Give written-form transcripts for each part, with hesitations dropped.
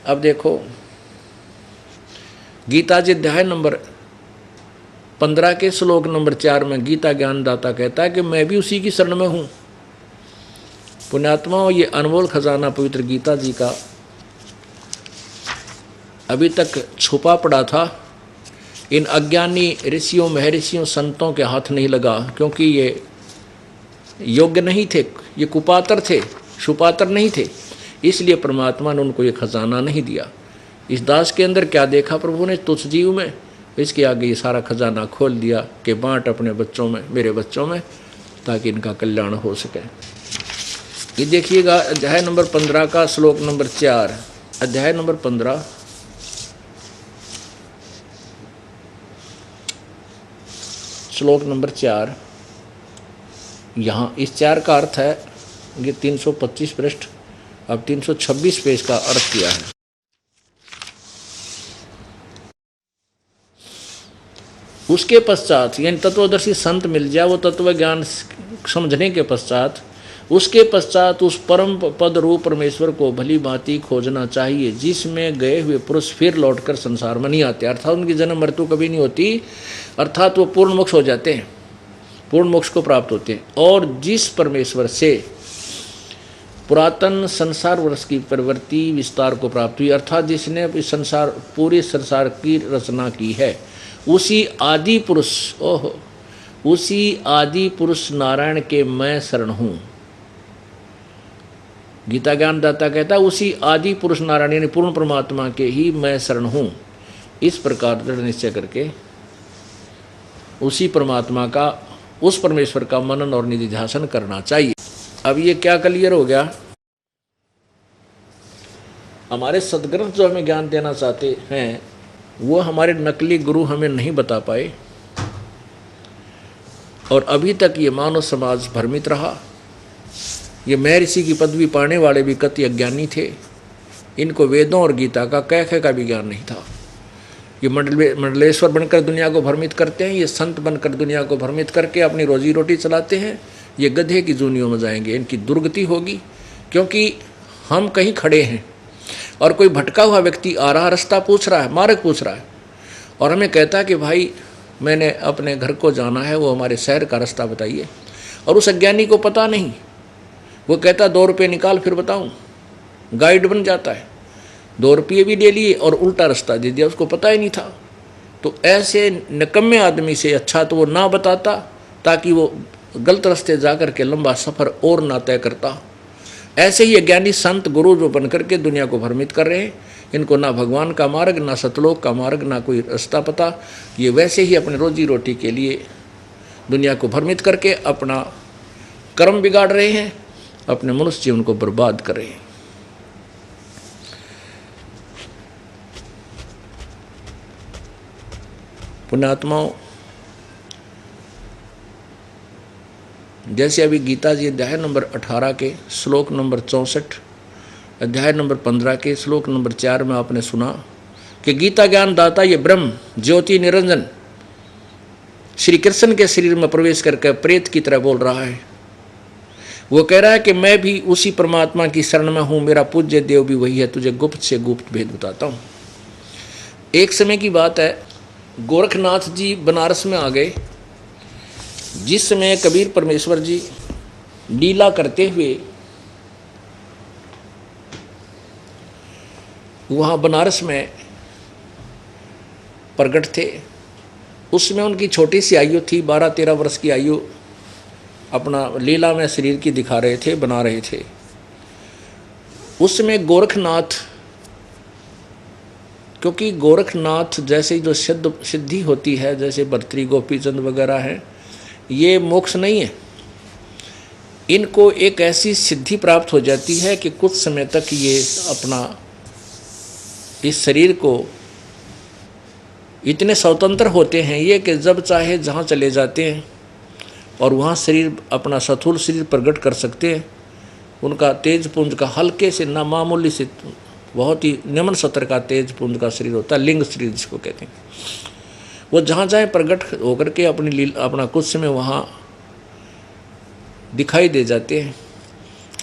अब देखो गीता जी अध्याय नंबर 15 के श्लोक नंबर 4 में गीता ज्ञानदाता कहता है कि मैं भी उसी की शरण में हूँ। पुण्यात्माओं, ये अनमोल खजाना पवित्र गीता जी का अभी तक छुपा पड़ा था, इन अज्ञानी ऋषियों महर्षियों संतों के हाथ नहीं लगा, क्योंकि ये योग्य नहीं थे, ये कुपात्र थे, सुपात्र नहीं थे, इसलिए परमात्मा ने उनको ये खजाना नहीं दिया। इस दास के अंदर क्या देखा प्रभु ने तुच्छ जीव में, इसके आगे ये सारा खजाना खोल दिया कि बांट अपने बच्चों में, मेरे बच्चों में, ताकि इनका कल्याण हो सके। ये देखिएगा अध्याय नंबर 15 का श्लोक नंबर 4, अध्याय नंबर 15 श्लोक नंबर 4। यहाँ इस 4 का अर्थ है, ये 325 पृष्ठ, अब 326 पेज का अर्थ किया है। उसके पश्चात यानी तत्वदर्शी संत मिल जाए, वो तत्व ज्ञान समझने के पश्चात, उसके पश्चात उस परम पद रूप परमेश्वर को भली भांति खोजना चाहिए, जिसमें गए हुए पुरुष फिर लौटकर संसार में नहीं आते, अर्थात उनकी जन्म मृत्यु कभी नहीं होती, अर्थात वो पूर्ण मोक्ष हो जाते हैं, पूर्ण मोक्ष को प्राप्त होते हैं। और जिस परमेश्वर से पुरातन संसार वर्ष की प्रवृत्ति विस्तार को प्राप्त हुई, अर्थात जिसने इस संसार पूरे संसार की रचना की है, उसी आदि पुरुष, ओहो, उसी आदि पुरुष नारायण के मैं शरण हूँ। गीता ज्ञानदाता कहता है उसी आदि पुरुष नारायण यानी पूर्ण परमात्मा के ही मैं शरण हूँ। इस प्रकार दृढ़ निश्चय करके उसी परमात्मा का, उस परमेश्वर का मनन और निधिध्यासन करना चाहिए। अब ये क्या क्लियर हो गया, हमारे सदग्रंथ जो हमें ज्ञान देना चाहते हैं वो हमारे नकली गुरु हमें नहीं बता पाए, और अभी तक ये मानव समाज भ्रमित रहा। ये महर्षि की पदवी पाने वाले भी कति अज्ञानी थे, इनको वेदों और गीता का कै का भी ज्ञान नहीं था। ये मंडलेश्वर बनकर दुनिया को भ्रमित करते हैं, ये संत बनकर दुनिया को भ्रमित करके अपनी रोजी रोटी चलाते हैं, ये गधे की जूनियों में जाएंगे, इनकी दुर्गति होगी। क्योंकि हम कहीं खड़े हैं और कोई भटका हुआ व्यक्ति आ रहा, रास्ता पूछ रहा है, मार्ग पूछ रहा है, और हमें कहता है कि भाई मैंने अपने घर को जाना है, वो हमारे शहर का रास्ता बताइए, और उस अज्ञानी को पता नहीं, वो कहता 2 रुपये निकाल फिर बताऊं, गाइड बन जाता है, 2 रुपये भी ले लिए और उल्टा रास्ता दे दिया, उसको पता ही नहीं था। तो ऐसे निकम्मे आदमी से अच्छा तो वो ना बताता, ताकि वो गलत रास्ते जा कर के लंबा सफ़र और ना तय करता। ऐसे ही अज्ञानी संत गुरु जो बन करके दुनिया को भ्रमित कर रहे हैं, इनको ना भगवान का मार्ग, ना सतलोक का मार्ग, ना कोई रास्ता पता, ये वैसे ही अपने रोजी रोटी के लिए दुनिया को भ्रमित करके अपना कर्म बिगाड़ रहे हैं, अपने मनुष्य जीवन को बर्बाद कर रहे हैं। पुण्यात्माओं, जैसे अभी गीता जी अध्याय नंबर 18 के श्लोक नंबर 64, अध्याय नंबर 15 के श्लोक नंबर 4 में आपने सुना कि गीता ज्ञान दाता ये ब्रह्म ज्योति निरंजन श्री कृष्ण के शरीर में प्रवेश करके प्रेत की तरह बोल रहा है। वो कह रहा है कि मैं भी उसी परमात्मा की शरण में हूँ, मेरा पूज्य देव भी वही है, तुझे गुप्त से गुप्त भेद बताता हूँ। एक समय की बात है, गोरखनाथ जी बनारस में आ गए, जिस समय कबीर परमेश्वर जी लीला करते हुए वहाँ बनारस में प्रकट थे। उसमें उनकी छोटी सी आयु थी, 12-13 वर्ष की आयु, अपना लीला में शरीर की दिखा रहे थे, बना रहे थे। उसमें गोरखनाथ, क्योंकि गोरखनाथ जैसे जो सिद्धि होती है, जैसे भर्तृ गोपीचंद वगैरह हैं, ये मोक्ष नहीं है, इनको एक ऐसी सिद्धि प्राप्त हो जाती है कि कुछ समय तक ये अपना इस शरीर को इतने स्वतंत्र होते हैं ये कि जब चाहे जहाँ चले जाते हैं और वहाँ शरीर अपना स्थूल शरीर प्रकट कर सकते हैं। उनका तेज पुंज का हल्के से ना मामूली से बहुत ही निम्न सतर का तेज पुंज का शरीर होता है, लिंग शरीर जिसको कहते हैं। वो जहाँ चाहे प्रकट होकर के अपना कुछ समय वहाँ दिखाई दे जाते हैं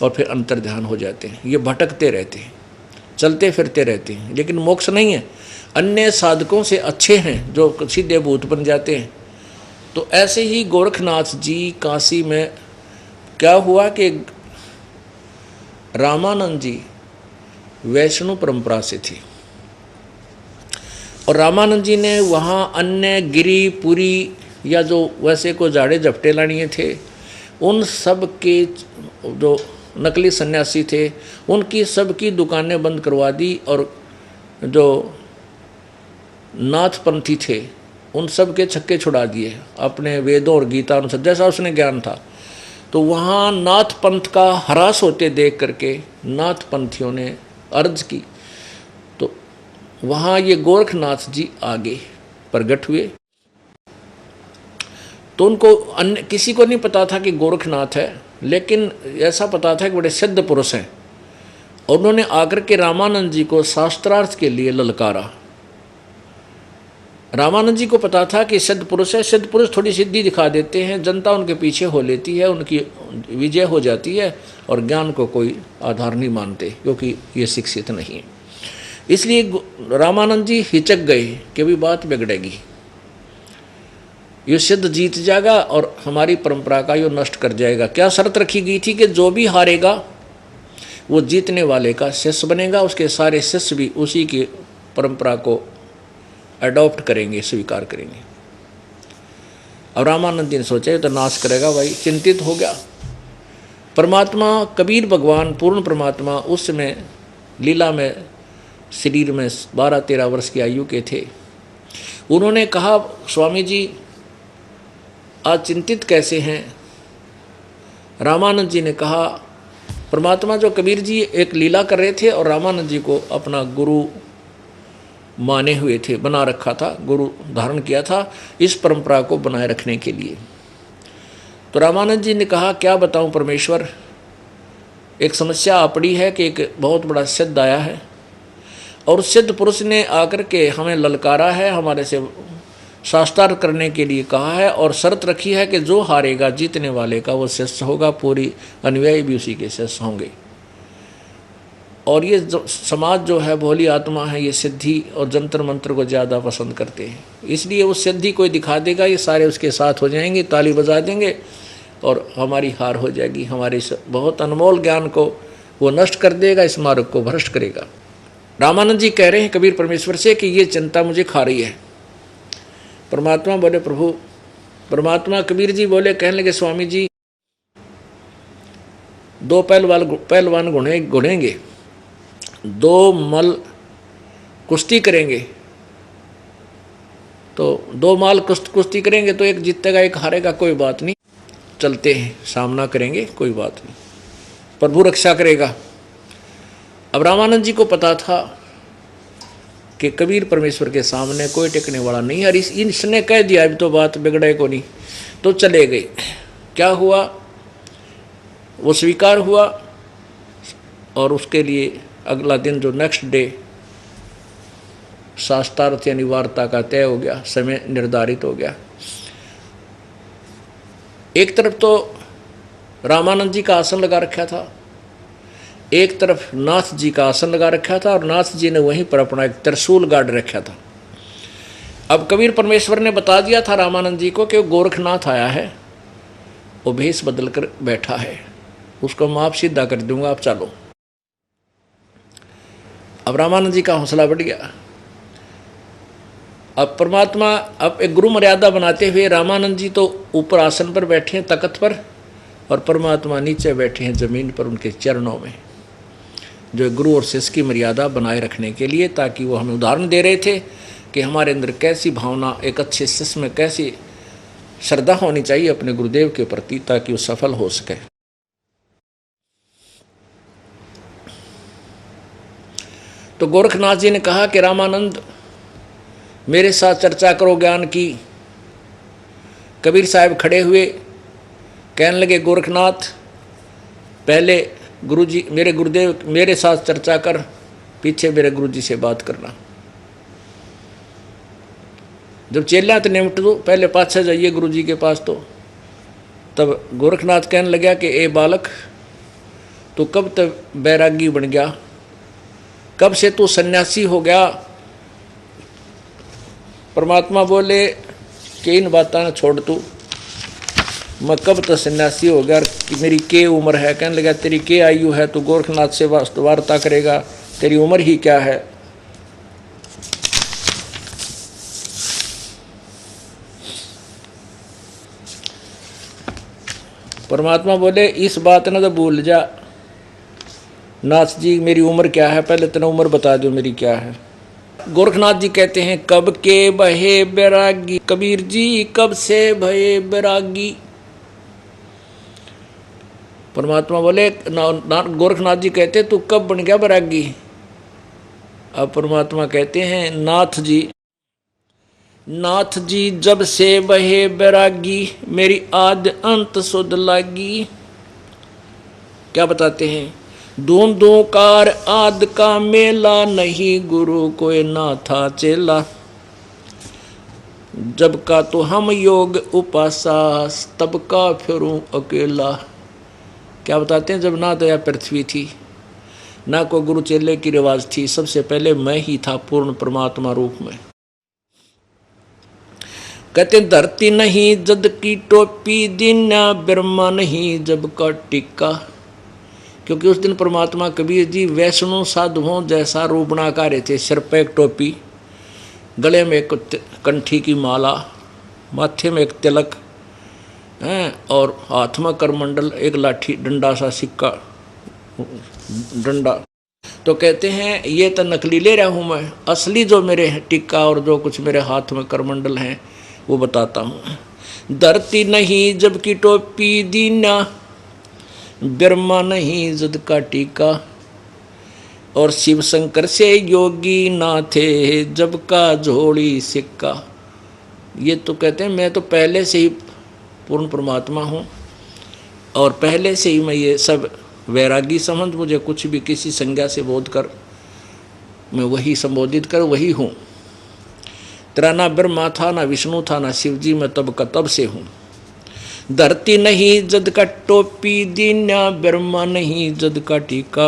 और फिर अंतर ध्यान हो जाते हैं। ये भटकते रहते हैं, चलते फिरते रहते हैं, लेकिन मोक्ष नहीं है। अन्य साधकों से अच्छे हैं जो सीधे भूत बन जाते हैं। तो ऐसे ही गोरखनाथ जी काशी में क्या हुआ कि रामानंद जी वैष्णव परंपरा से थे और रामानंद जी ने वहाँ अन्य गिरी पुरी या जो वैसे को झाड़े झपटे लानिए थे, उन सब के जो नकली सन्यासी थे उनकी सबकी दुकानें बंद करवा दी और जो नाथपंथी थे उन सब के छक्के छुड़ा दिए अपने वेदों और गीता अनुसार जैसा उसने ज्ञान था। तो वहाँ नाथपंथ का ह्रास होते देख करके नाथपंथियों ने अर्ज की, तो वहाँ ये गोरखनाथ जी आगे प्रकट हुए। तो उनको अन्य किसी को नहीं पता था कि गोरखनाथ है, लेकिन ऐसा पता था कि बड़े सिद्ध पुरुष हैं। और उन्होंने आकर के रामानंद जी को शास्त्रार्थ के लिए ललकारा। रामानंद जी को पता था कि सिद्ध पुरुष है, सिद्ध पुरुष थोड़ी सिद्धि दिखा देते हैं, जनता उनके पीछे हो लेती है, उनकी विजय हो जाती है और ज्ञान को कोई आधार नहीं मानते क्योंकि ये शिक्षित नहीं है। इसलिए रामानंद जी हिचक गए कि भी बात बिगड़ेगी, ये सिद्ध जीत जाएगा और हमारी परंपरा का ये नष्ट कर जाएगा। क्या शर्त रखी गई थी कि जो भी हारेगा वो जीतने वाले का शिष्य बनेगा, उसके सारे शिष्य भी उसी की परंपरा को अडॉप्ट करेंगे, स्वीकार करेंगे। अब रामानंद जी ने सोचा तो नाश करेगा भाई, चिंतित हो गया। परमात्मा कबीर भगवान पूर्ण परमात्मा उस समय लीला में शरीर में 12-13 वर्ष की आयु के थे। उन्होंने कहा स्वामी जी आज चिंतित कैसे हैं? रामानंद जी ने कहा परमात्मा जो कबीर जी एक लीला कर रहे थे और रामानंद जी को अपना गुरु माने हुए थे, बना रखा था, गुरु धारण किया था इस परंपरा को बनाए रखने के लिए। तो रामानंद जी ने कहा क्या बताऊं परमेश्वर, एक समस्या आ पड़ी है कि एक बहुत बड़ा सिद्ध आया है और सिद्ध पुरुष ने आकर के हमें ललकारा है, हमारे से शास्त्रार्थ करने के लिए कहा है और शर्त रखी है कि जो हारेगा जीतने वाले का वो शिष्य होगा, पूरी अनुयायी भी उसी के शिष्य होंगे। और ये जो समाज जो है भोली आत्मा है, ये सिद्धि और जंतर मंत्र को ज़्यादा पसंद करते हैं, इसलिए वो सिद्धि कोई दिखा देगा ये सारे उसके साथ हो जाएंगे, ताली बजा देंगे और हमारी हार हो जाएगी। हमारे बहुत अनमोल ज्ञान को वो नष्ट कर देगा, इस मार्ग को भ्रष्ट करेगा। रामानंद जी कह रहे हैं कबीर परमेश्वर से कि ये चिंता मुझे खा रही है। परमात्मा बोले प्रभु, परमात्मा कबीर जी बोले, कहने लगे स्वामी जी दो पहलवान घुड़ेंगे, दो मल कुश्ती करेंगे, तो दो माल कुश्ती करेंगे तो एक जीतेगा एक हारेगा, कोई बात नहीं, चलते हैं सामना करेंगे, कोई बात नहीं, प्रभु रक्षा करेगा। अब रामानंद जी को पता था कि कबीर परमेश्वर के सामने कोई टिकने वाला नहीं है, इसने कह दिया अभी तो बात बिगड़े को नहीं, तो चले गए। क्या हुआ, वो स्वीकार हुआ और उसके लिए अगला दिन जो नेक्स्ट डे शास्त्रार्थ यानी वार्ता का तय हो गया, समय निर्धारित हो गया। एक तरफ तो रामानंद जी का आसन लगा रखा था, एक तरफ नाथ जी का आसन लगा रखा था और नाथ जी ने वहीं पर अपना एक त्रिशूल गाड़ रखा था। अब कबीर परमेश्वर ने बता दिया था रामानंद जी को कि वो गोरखनाथ आया है, वो भेष बदल कर बैठा है, उसको मैं आप सीधा कर दूंगा, आप चलो। अब रामानंद जी का हौसला बढ़ गया। अब परमात्मा अब एक गुरु मर्यादा बनाते हुए रामानंद जी तो ऊपर आसन पर बैठे हैं तख्त पर और परमात्मा नीचे बैठे हैं जमीन पर उनके चरणों में, जो गुरु और शिष्य की मर्यादा बनाए रखने के लिए, ताकि वो हमें उदाहरण दे रहे थे कि हमारे अंदर कैसी भावना, एक अच्छे शिष्य में कैसी श्रद्धा होनी चाहिए अपने गुरुदेव के प्रति, ताकि वो सफल हो सके। तो गोरखनाथ जी ने कहा कि रामानंद मेरे साथ चर्चा करो ज्ञान की। कबीर साहब खड़े हुए, कहने लगे गोरखनाथ पहले गुरुजी मेरे गुरुदेव मेरे साथ चर्चा कर, पीछे मेरे गुरुजी से बात करना। जब चेला तो निमट दो, पहले पाछे जाइए गुरुजी के पास। तो तब गोरखनाथ कहने लगा कि ए बालक, तो कब तक बैरागी बन गया, कब से तू सन्यासी हो गया? परमात्मा बोले कि इन बातों ने छोड़ तू, मैं कब तक सन्यासी हो गया, मेरी के उम्र है? कहने लगा तेरी के आयु है, तू गोरखनाथ से वार्ता करेगा, तेरी उम्र ही क्या है? परमात्मा बोले इस बात ने तो भूल जा नाथ जी, मेरी उम्र क्या है, पहले तेना उम्र बता दो मेरी क्या है। गोरखनाथ जी कहते हैं कब के बहे बैरागी, कबीर जी कब से भये बैरागी। परमात्मा बोले गोरखनाथ जी कहते तू कब बन गया बैरागी? अब परमात्मा कहते हैं नाथ जी जब से बहे बैरागी, मेरी आद अंत सुध लागी। क्या बताते हैं? दूं कार आद का मेला, नहीं गुरु कोई ना था चेला। जब का तो हम योग उपासा, तब का फिरूं अकेला। क्या बताते हैं? जब ना दया पृथ्वी थी, ना कोई गुरु चेले की रिवाज थी, सबसे पहले मैं ही था पूर्ण परमात्मा रूप में। कहते धरती नहीं जद की टोपी, दीना ब्रह्मा नहीं जब का टिक्का। क्योंकि उस दिन परमात्मा कबीर जी वैष्णव साधुओं जैसा रूप बना कर रहे थे। सिर पर एक टोपी, गले में एक कंठी की माला, माथे में एक तिलक हैं, और हाथ में करमंडल, एक लाठी डंडा सा सिक्का डंडा। तो कहते हैं ये तो नकली ले रहा हूँ मैं, असली जो मेरे टिक्का और जो कुछ मेरे हाथ में करमंडल हैं वो बताता हूँ। धरती नहीं जब की टोपी, दीना ब्रह्मा नहीं जद का टीका। और शिव शंकर से योगी ना थे, जब का झोली सिक्का। ये तो कहते हैं मैं तो पहले से ही पूर्ण परमात्मा हूँ, और पहले से ही मैं ये सब वैरागी समझ, मुझे कुछ भी किसी संज्ञा से बोध कर, मैं वही संबोधित कर वही हूँ। तेरा ना ब्रह्मा था, ना विष्णु था, ना शिव जी, मैं तब का तब से हूँ। धरती नहीं जद का टोपी, दीना ब्रह्मा नहीं जद का टीका।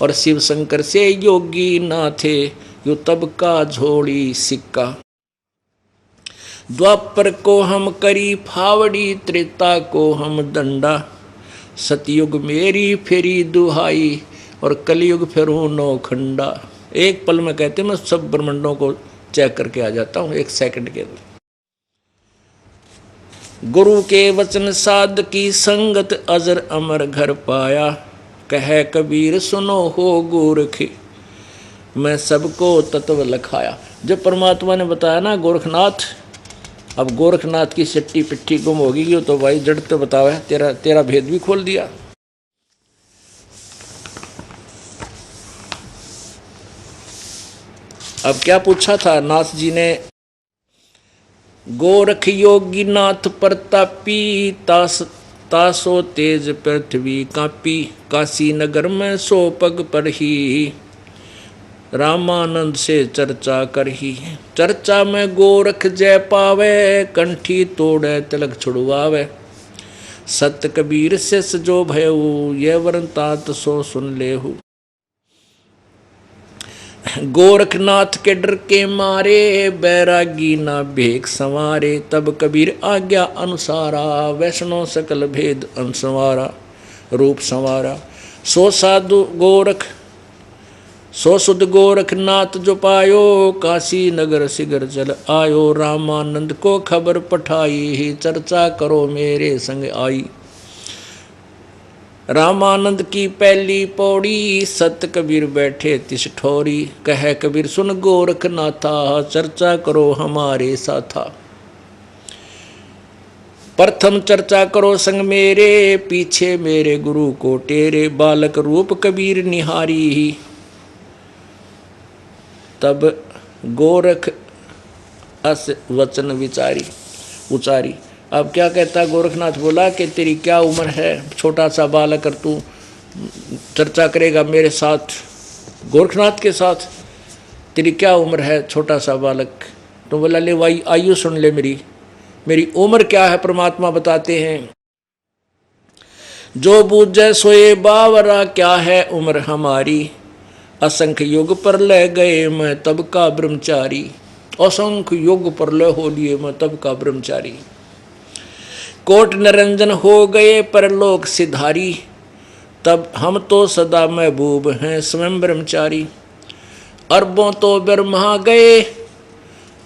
और शिव शंकर से योगी ना थे, यो तब का झोली सिक्का। द्वापर को हम करी फावड़ी, त्रेता को हम दंडा। सतयुग मेरी फेरी दुहाई, और कलयुग फिरूं नौखंडा। एक पल में कहते मैं सब ब्रह्मांडों को चेक करके आ जाता हूँ, एक सेकंड के अंदर। गुरु के वचन साध की संगत, अजर अमर घर पाया। कह कबीर सुनो हो गोरख, मैं सबको तत्व लखाया। जब परमात्मा ने बताया ना गोरखनाथ, अब गोरखनाथ की सट्टी पिट्ठी गुम होगी, तो भाई जड़ तो बताओ है, तेरा भेद भी खोल दिया। अब क्या पूछा था नाथ जी ने? गोरख योगी नाथ प्रतापी, तासो तेज पृथ्वी कापी। काशी नगर में सो पग पर ही, रामानंद से चर्चा करही। चर्चा में गोरख जय पावे, कंठी तोड़े तिलक छुड़वावे। सत कबीर से सजो भयऊ, ये वरतात सो सुन लेहू। गोरखनाथ के डर के मारे, बैरागी ना भेख संवारे। तब कबीर आज्ञा अनुसारा, वैष्णव सकल भेद अनुसवारा। रूप संवारा सो साधु गोरख, सो सुध गोरखनाथ जो पायो। काशी नगर सिगर चल आयो, रामानंद को खबर पठाई। चर्चा करो मेरे संग आई। रामानंद की पहली पौड़ी, सत कबीर बैठे तिस ठोरी। कह कबीर सुन गोरखनाथा, चर्चा करो हमारे साथा। प्रथम चर्चा करो संग मेरे, पीछे मेरे गुरु को टेरे। बालक रूप कबीर निहारी, तब गोरख अस वचन विचारी उचारी। अब क्या कहता गोरखनाथ? बोला कि तेरी क्या उम्र है, छोटा सा बालक, कर तू चर्चा करेगा मेरे साथ, गोरखनाथ के साथ? तेरी क्या उम्र है, छोटा सा बालक? तो बोला ले भाई आयु सुन ले मेरी उम्र क्या है। परमात्मा बताते हैं जो बूझे सोए बावरा, क्या है उम्र हमारी। असंख्य युग पर ले गए मैं तब का ब्रह्मचारी, असंख्य युग पर ले हो लिए मैं तब का ब्रह्मचारी। कोट निरंजन हो गए परलोक सिधारी, तब हम तो सदा महबूब हैं स्वयं ब्रह्मचारी। अरबों तो ब्रह्मा गए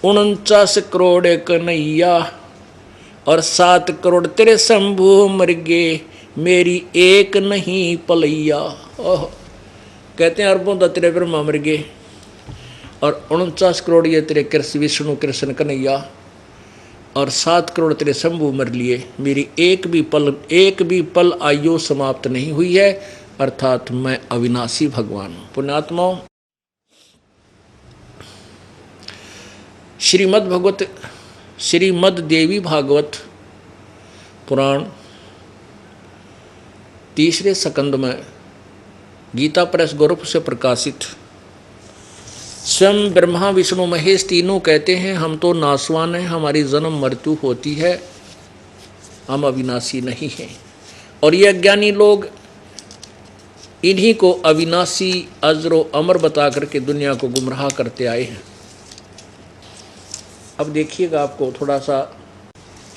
49 करोड़ कन्हैया, और 7 करोड़ तेरे शंभू मर गए मेरी एक नहीं पलैया। ओह, कहते हैं अरबों तो तेरे ब्रह्मा मर गए और 49 करोड़ ये तेरे कृष्ण विष्णु कृष्ण कन्हैया, और 7 करोड़ तेरे शंभू मर लिए, मेरी एक भी पल आयु समाप्त नहीं हुई है, अर्थात मैं अविनाशी भगवान हूं। पुण्यात्माओं, श्रीमद् देवी भागवत पुराण तीसरे स्कंद में गीता प्रेस गोरखपुर से प्रकाशित स्वयं ब्रह्मा विष्णु महेश तीनों कहते हैं हम तो नासवान हैं, हमारी जन्म मृत्यु होती है, हम अविनाशी नहीं हैं। और ये अज्ञानी लोग इन्हीं को अविनाशी अजरो अमर बता करके दुनिया को गुमराह करते आए हैं। अब देखिएगा, आपको थोड़ा सा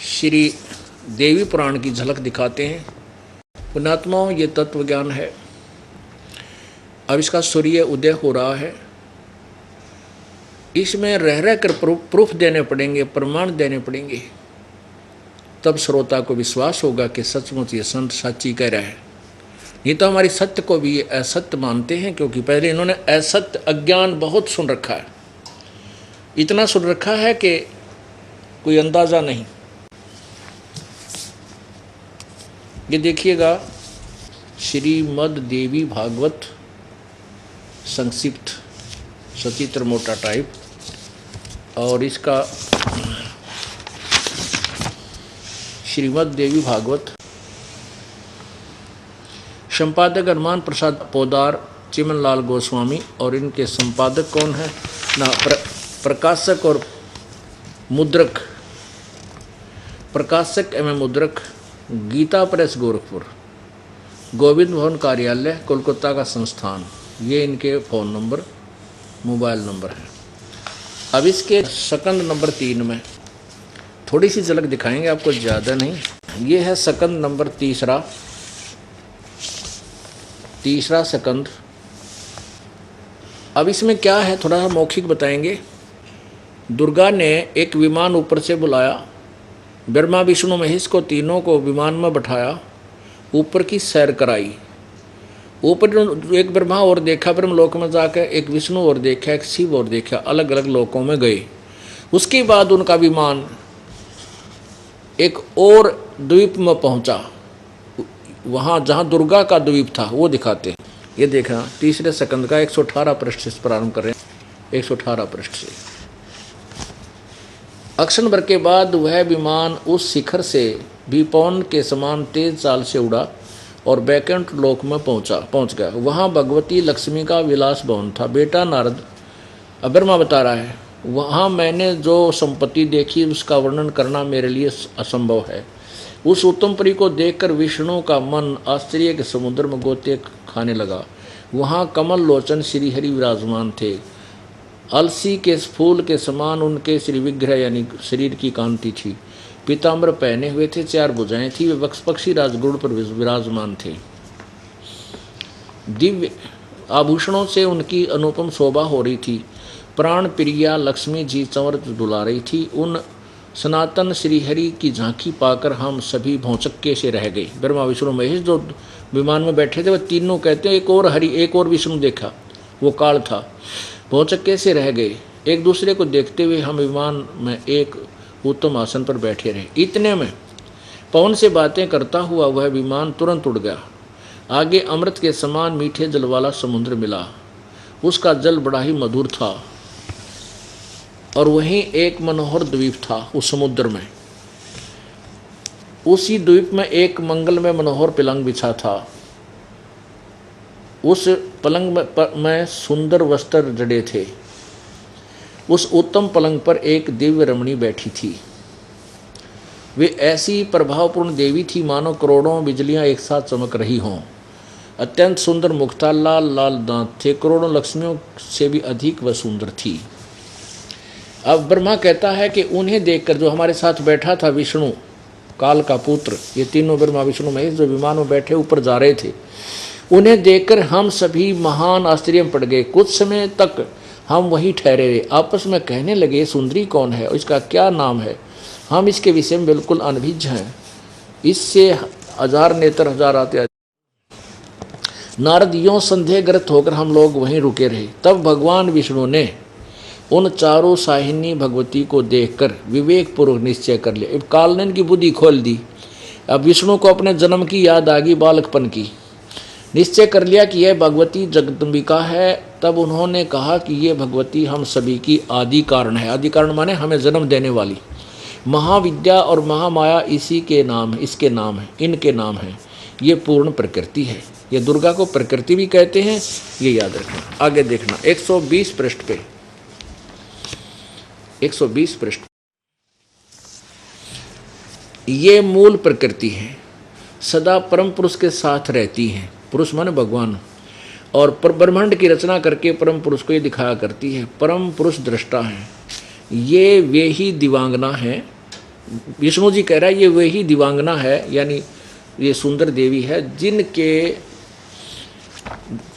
श्री देवी पुराण की झलक दिखाते हैं। पुण्यात्माओं, ये तत्व ज्ञान है। अब इसका सूर्य उदय हो रहा है, इसमें रह कर प्रूफ देने पड़ेंगे, प्रमाण देने पड़ेंगे, तब श्रोता को विश्वास होगा कि सचमुच ये संत सच्ची कह रहा है। नहीं तो हमारी सत्य को भी असत्य मानते हैं, क्योंकि पहले इन्होंने असत्य अज्ञान बहुत सुन रखा है, इतना सुन रखा है कि कोई अंदाजा नहीं। ये देखिएगा, श्रीमद् देवी भागवत संक्षिप्त सचित्र मोटा टाइप, और इसका श्रीमद् देवी भागवत संपादक हनुमान प्रसाद पोदार चिमनलाल गोस्वामी, और इनके संपादक कौन है ना, प्रकाशक और मुद्रक, प्रकाशक एवं मुद्रक गीता प्रेस गोरखपुर, गोविंद भवन कार्यालय कोलकाता का संस्थान। ये इनके फ़ोन नंबर मोबाइल नंबर है। अब इसके स्कंद नंबर 3 में थोड़ी सी झलक दिखाएंगे आपको, ज़्यादा नहीं। ये है स्कंद नंबर तीसरा स्कंद। अब इसमें क्या है थोड़ा सा मौखिक बताएंगे। दुर्गा ने एक विमान ऊपर से बुलाया, ब्रह्मा विष्णु महेश को तीनों को विमान में बैठाया, ऊपर की सैर कराई। ऊपर एक ब्रह्मा और देखा ब्रह्मलोक में जाकर, एक विष्णु और देखा, एक शिव और देखा, अलग अलग लोकों में गए। उसके बाद उनका विमान एक और द्वीप में पहुंचा, वहाँ जहाँ दुर्गा का द्वीप था वो दिखाते हैं। ये देखना तीसरे स्कंद का 118 पृष्ठ से प्रारंभ कर रहे हैं, 118 पृष्ठ से। अक्षण भर के बाद वह विमान उस शिखर से भी पवन के समान तेज चाल से उड़ा और बैकुंठ लोक में पहुंच गया। वहाँ भगवती लक्ष्मी का विलास भवन था। बेटा नारद, ब्रह्मा बता रहा है, वहाँ मैंने जो संपत्ति देखी उसका वर्णन करना मेरे लिए असंभव है। उस उत्तम परी को देखकर विष्णु का मन आश्चर्य के समुद्र में गोते खाने लगा। वहाँ कमल लोचन श्रीहरि विराजमान थे। अलसी के फूल के समान उनके श्री विग्रह यानी शरीर की कांति थी। पीताम्बर पहने हुए थे, 4 भुजाएं थी, वे पक्षी राजगुण पर विराजमान थे। दिव्य आभूषणों से उनकी अनुपम शोभा हो रही थी। प्राण प्रिया लक्ष्मी जी चंवर दुला रही थी। उन सनातन श्रीहरि की झांकी पाकर हम सभी भौचक्के से रह गए। ब्रह्मा विष्णु महेश जो विमान में बैठे थे, वह तीनों कहते हैं एक और विष्णु देखा, वो काल था, भौचक्के से रह गए। एक दूसरे को देखते हुए हम विमान में एक उत्तम आसन पर बैठे रहे। इतने में पवन से बातें करता हुआ वह विमान तुरंत उड़ गया। आगे अमृत के समान मीठे जल वाला समुद्र मिला। उसका जल बड़ा ही मधुर था और वहीं एक मनोहर द्वीप था उस समुद्र में। उसी द्वीप में एक मंगल में मनोहर पलंग बिछा था। उस पलंग में सुंदर वस्त्र जड़े थे। उस उत्तम पलंग पर एक दिव्य रमणी बैठी थी। वे ऐसी प्रभावपूर्ण देवी थी मानो करोड़ों बिजलियां एक साथ चमक रही हों। अत्यंत सुंदर मुख था, लाल लाल दांत थे, करोड़ों लक्ष्मियों से भी अधिक वह सुंदर थी। अब ब्रह्मा कहता है कि उन्हें देखकर, जो हमारे साथ बैठा था विष्णु काल का पुत्र, ये तीनों ब्रह्मा विष्णु महेश जो विमान में बैठे ऊपर जा रहे थे, उन्हें देखकर हम सभी महान आश्चर्य में पड़ गए। कुछ समय तक हम वहीं ठहरे रहे, आपस में कहने लगे सुंदरी कौन है और इसका क्या नाम है, हम इसके विषय में बिल्कुल अनभिज्ञ हैं। इससे हजार नेत्र हजार आते। नारद यों संदेहग्रस्त होकर हम लोग वहीं रुके रहे। तब भगवान विष्णु ने उन चारों साहिनी भगवती को देखकर विवेक पूर्वक निश्चय कर लिया। अब काल ने इनकी बुद्धि खोल दी। अब विष्णु को अपने जन्म की याद आ गई, बालकपन की। निश्चय कर लिया कि यह भगवती जगदम्बिका है। तब उन्होंने कहा कि ये भगवती हम सभी की आदि कारण है। आदि कारण माने हमें जन्म देने वाली। महाविद्या और महामाया इसी के नाम, इसके नाम है, इनके नाम है। ये पूर्ण प्रकृति है। ये दुर्गा को प्रकृति भी कहते हैं, ये याद रखना। आगे देखना 120 पृष्ठ पे, 120 पृष्ठ। ये मूल प्रकृति है, सदा परम पुरुष के साथ रहती है। पुरुष माने भगवान। और ब्रह्मांड की रचना करके परम पुरुष को ये दिखाया करती है। परम पुरुष दृष्टा है। ये वे ही दिवांगना है। विष्णु जी कह रहा है ये वे ही दिवांगना है, यानी ये सुंदर देवी है जिनके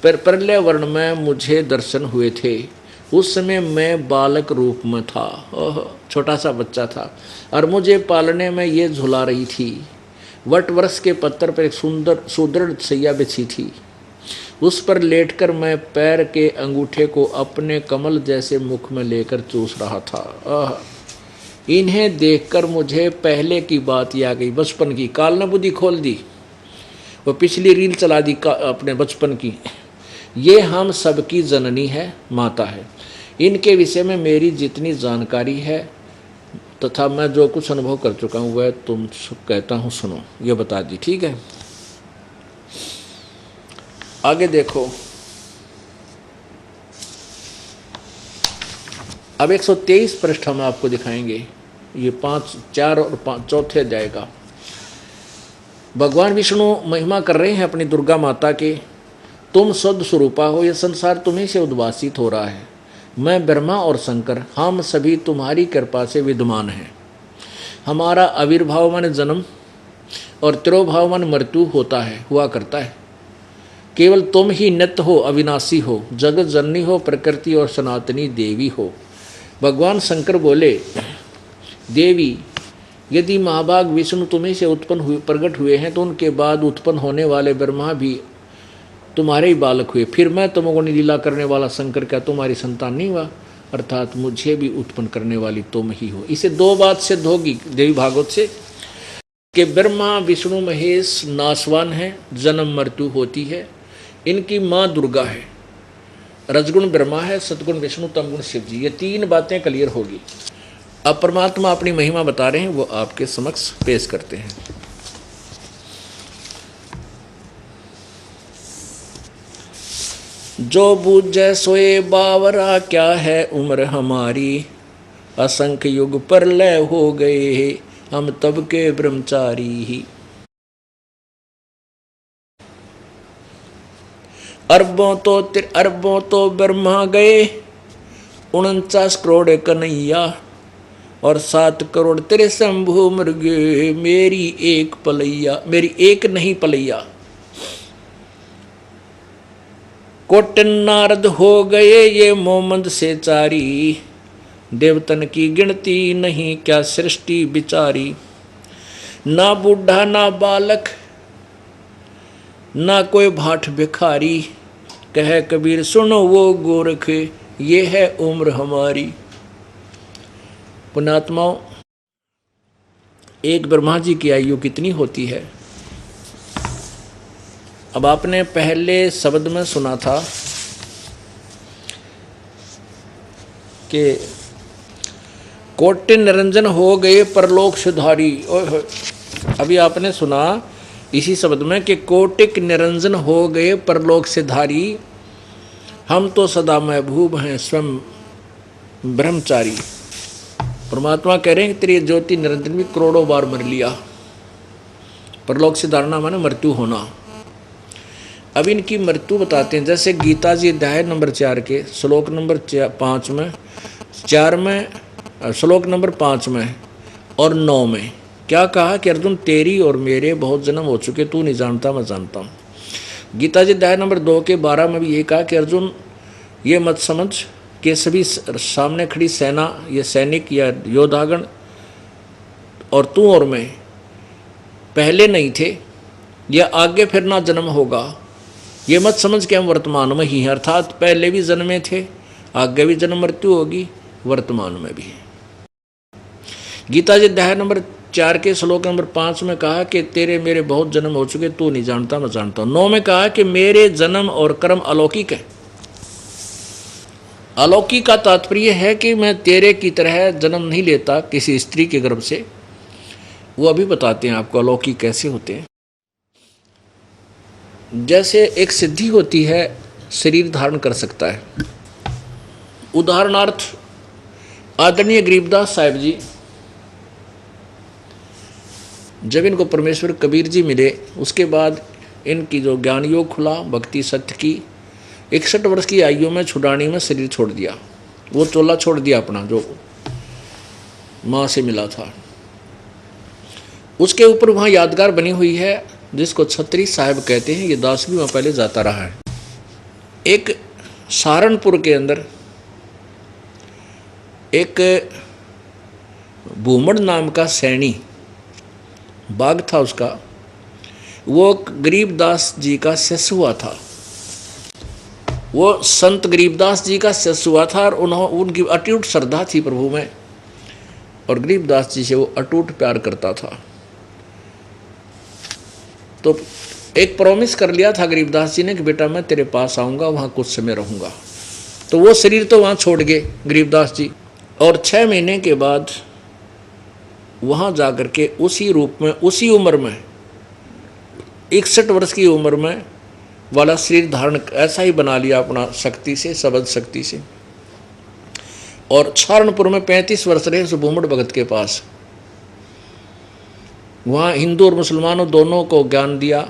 प्रलय वर्ण में मुझे दर्शन हुए थे। उस समय मैं बालक रूप में था, छोटा सा बच्चा था, और मुझे पालने में ये झुला रही थी। वट वृक्ष के पत्थर पर एक सुंदर सुदृढ़ सैया बिछी थी। उस पर लेटकर मैं पैर के अंगूठे को अपने कमल जैसे मुख में लेकर चूस रहा था। इन्हें देखकर मुझे पहले की बात याद आ गई, बचपन की। काल ने बुद्धि खोल दी, वो पिछली रील चला दी अपने बचपन की। ये हम सबकी जननी है, माता है। इनके विषय में मेरी जितनी जानकारी है तथा मैं जो कुछ अनुभव कर चुका हूँ वह तुम कहता हूँ, सुनो। ये बता दी, ठीक है। आगे देखो, अब 123 पृष्ठ हम आपको दिखाएंगे। ये 5, 4 और 5 चौथे अध्याय का। भगवान विष्णु महिमा कर रहे हैं अपनी दुर्गा माता के। तुम शुद्ध स्वरूपा हो, यह संसार तुम्हीं से उद्भासित हो रहा है। मैं ब्रह्मा और शंकर, हम सभी तुम्हारी कृपा से विद्यमान हैं। हमारा आविर्भाव मन जन्म और तिरोभाव मन मृत्यु होता है, हुआ करता है। केवल तुम ही नित्य हो, अविनाशी हो, जगत जननी हो, प्रकृति और सनातनी देवी हो। भगवान शंकर बोले, देवी यदि महाभाग विष्णु तुम्हीं से उत्पन्न हुए, प्रकट हुए हैं, तो उनके बाद उत्पन्न होने वाले ब्रह्मा भी तुम्हारे ही बालक हुए। फिर मैं तमोगुणी लीला करने वाला शंकर क्या तुम्हारी संतान नहीं हुआ? अर्थात मुझे भी उत्पन्न करने वाली तुम ही हो। इसे 2 बात सिद्ध होगी देवी भागवत से कि ब्रह्मा विष्णु महेश नाशवान है, जन्म मृत्यु होती है। इनकी माँ दुर्गा है, रजगुण ब्रह्मा है, सतगुण विष्णु, तमगुण शिव जी। ये 3 बातें क्लियर होगी। अब परमात्मा अपनी महिमा बता रहे हैं, वो आपके समक्ष पेश करते हैं। जो बूझे सोए बावरा, क्या है उम्र हमारी। असंख्य युग पर लय हो गए, हम तब के ब्रह्मचारी ही। अरबों तो ब्रह्मा गए, 49 करोड़ कन्हैया, और 7 करोड़ तेरे शंभु मृगे, मेरी एक पलैया, मेरी एक नहीं पलैया। कोटन नारद हो गए ये मोमंद से चारी, देवतन की गिनती नहीं क्या सृष्टि बिचारी। ना बूढ़ा ना बालक ना कोई भाट भिखारी, कह कबीर सुनो वो गोरख, ये है उम्र हमारी। पुण्यात्माओं, एक ब्रह्मा जी की आयु कितनी होती है? अब आपने पहले शब्द में सुना था कि कोटि निरंजन हो गए परलोक सुधारी। अभी आपने सुना इसी शब्द में कि कोटिक निरंजन हो गए परलोक से धारी, हम तो सदा महबूब हैं स्वयं ब्रह्मचारी। परमात्मा कह रहे हैं कि तेरी ज्योति निरंजन भी करोड़ों बार मर लिया। परलोक से धारणा माने मृत्यु होना। अब इनकी मृत्यु बताते हैं। जैसे गीता जी अध्याय नंबर 4 के श्लोक नंबर 5 में, 4 में, श्लोक नंबर 5 में और 9 में क्या कहा कि अर्जुन तेरी और मेरे बहुत जन्म हो चुके, तू नहीं जानता मैं जानता हूँ। गीता जी अध्याय नंबर 2 के 12 में भी ये कहा कि अर्जुन ये मत समझ कि सभी सामने खड़ी सेना, ये सैनिक या योद्धागण और तू और मैं पहले नहीं थे या आगे फिर ना जन्म होगा। ये मत समझ के हम वर्तमान में ही हैं, अर्थात पहले भी जन्मे थे, आगे भी जन्म मृत्यु होगी, वर्तमान में भी। गीता जी अध्याय नंबर 4 के श्लोक नंबर 5 में कहा कि तेरे मेरे बहुत जन्म हो चुके, तू नहीं जानता मैं जानता हूं। 9 में कहा कि मेरे जन्म और कर्म अलौकिक है। अलौकिक का तात्पर्य है कि मैं तेरे की तरह जन्म नहीं लेता किसी स्त्री के गर्भ से। वो अभी बताते हैं आपको अलौकिक कैसे होते हैं। जैसे एक सिद्धि होती है, शरीर धारण कर सकता है। उदाहरणार्थ आदरणीय गरीबदास साहिब जी, जब इनको परमेश्वर कबीर जी मिले उसके बाद इनकी जो ज्ञान योग खुला, भक्ति सत्य की, 61 वर्ष की आयु में छुड़ानी में शरीर छोड़ दिया। वो चोला छोड़ दिया अपना जो माँ से मिला था। उसके ऊपर वहाँ यादगार बनी हुई है जिसको छत्री साहिब कहते हैं। ये दास भी वहाँ पहले जाता रहा है। एक सहारनपुर के अंदर एक भूमड़ नाम का सैनी बाग था उसका, वो गरीबदास जी का शिष्य हुआ था। वो संत गरीबदास जी का शिष्य हुआ था और उनकी अटूट श्रद्धा थी प्रभु में, और गरीबदास जी से वो अटूट प्यार करता था। तो एक प्रॉमिस कर लिया था गरीबदास जी ने कि बेटा मैं तेरे पास आऊँगा, वहाँ कुछ समय रहूँगा। तो वो शरीर तो वहाँ छोड़ गए गरीबदास जी, और 6 महीने के बाद वहाँ जाकर के उसी रूप में, उसी उम्र में, 61 वर्ष की उम्र में वाला शरीर धारण ऐसा ही बना लिया अपना शक्ति से, शब्द शक्ति से। और सहारनपुर में 35 वर्ष रहे उस भूमड़ भगत के पास। वहाँ हिंदू और मुसलमानों दोनों को ज्ञान दिया,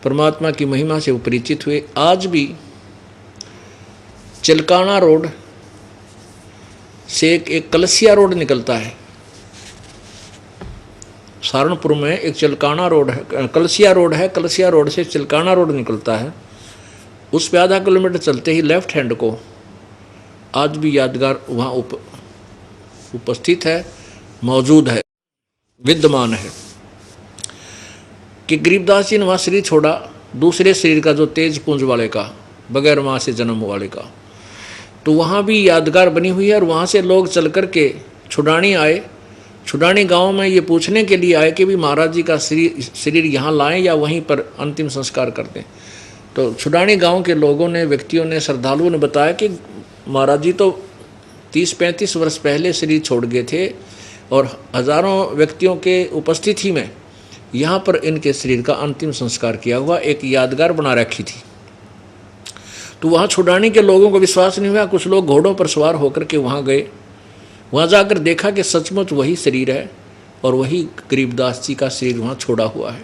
परमात्मा की महिमा से वो परिचित हुए। आज भी चिलकाना रोड से एक कलसिया रोड निकलता है। सहारनपुर में एक चिलकाना रोड है, कलसिया रोड है। कलसिया रोड से चिलकाना रोड निकलता है। उस पे आधा किलोमीटर चलते ही लेफ्ट हैंड को आज भी यादगार वहाँ उपस्थित है, मौजूद है, विद्यमान है कि गरीबदास जी ने वहाँ शरीर छोड़ा, दूसरे शरीर का जो तेज पुंज वाले का, बगैर माँ से जन्म वाले का। तो वहाँ भी यादगार बनी हुई है। और वहाँ से लोग चल कर के छुड़ानी आए। छुड़ानी गांव में ये पूछने के लिए आए कि भी महाराज जी का शरीर यहाँ लाएं या वहीं पर अंतिम संस्कार कर दें। तो छुड़ानी गांव के लोगों ने, व्यक्तियों ने, श्रद्धालुओं ने बताया कि महाराज जी तो 30-35 वर्ष पहले शरीर छोड़ गए थे और हजारों व्यक्तियों के उपस्थिति में यहाँ पर इनके शरीर का अंतिम संस्कार किया हुआ, एक यादगार बना रखी थी। तो वहाँ छुड़ानी के लोगों को विश्वास नहीं हुआ। कुछ लोग घोड़ों पर सवार होकर के वहाँ गए। वहाँ जाकर देखा कि सचमुच वही शरीर है और वही गरीबदास जी का शरीर वहाँ छोड़ा हुआ है।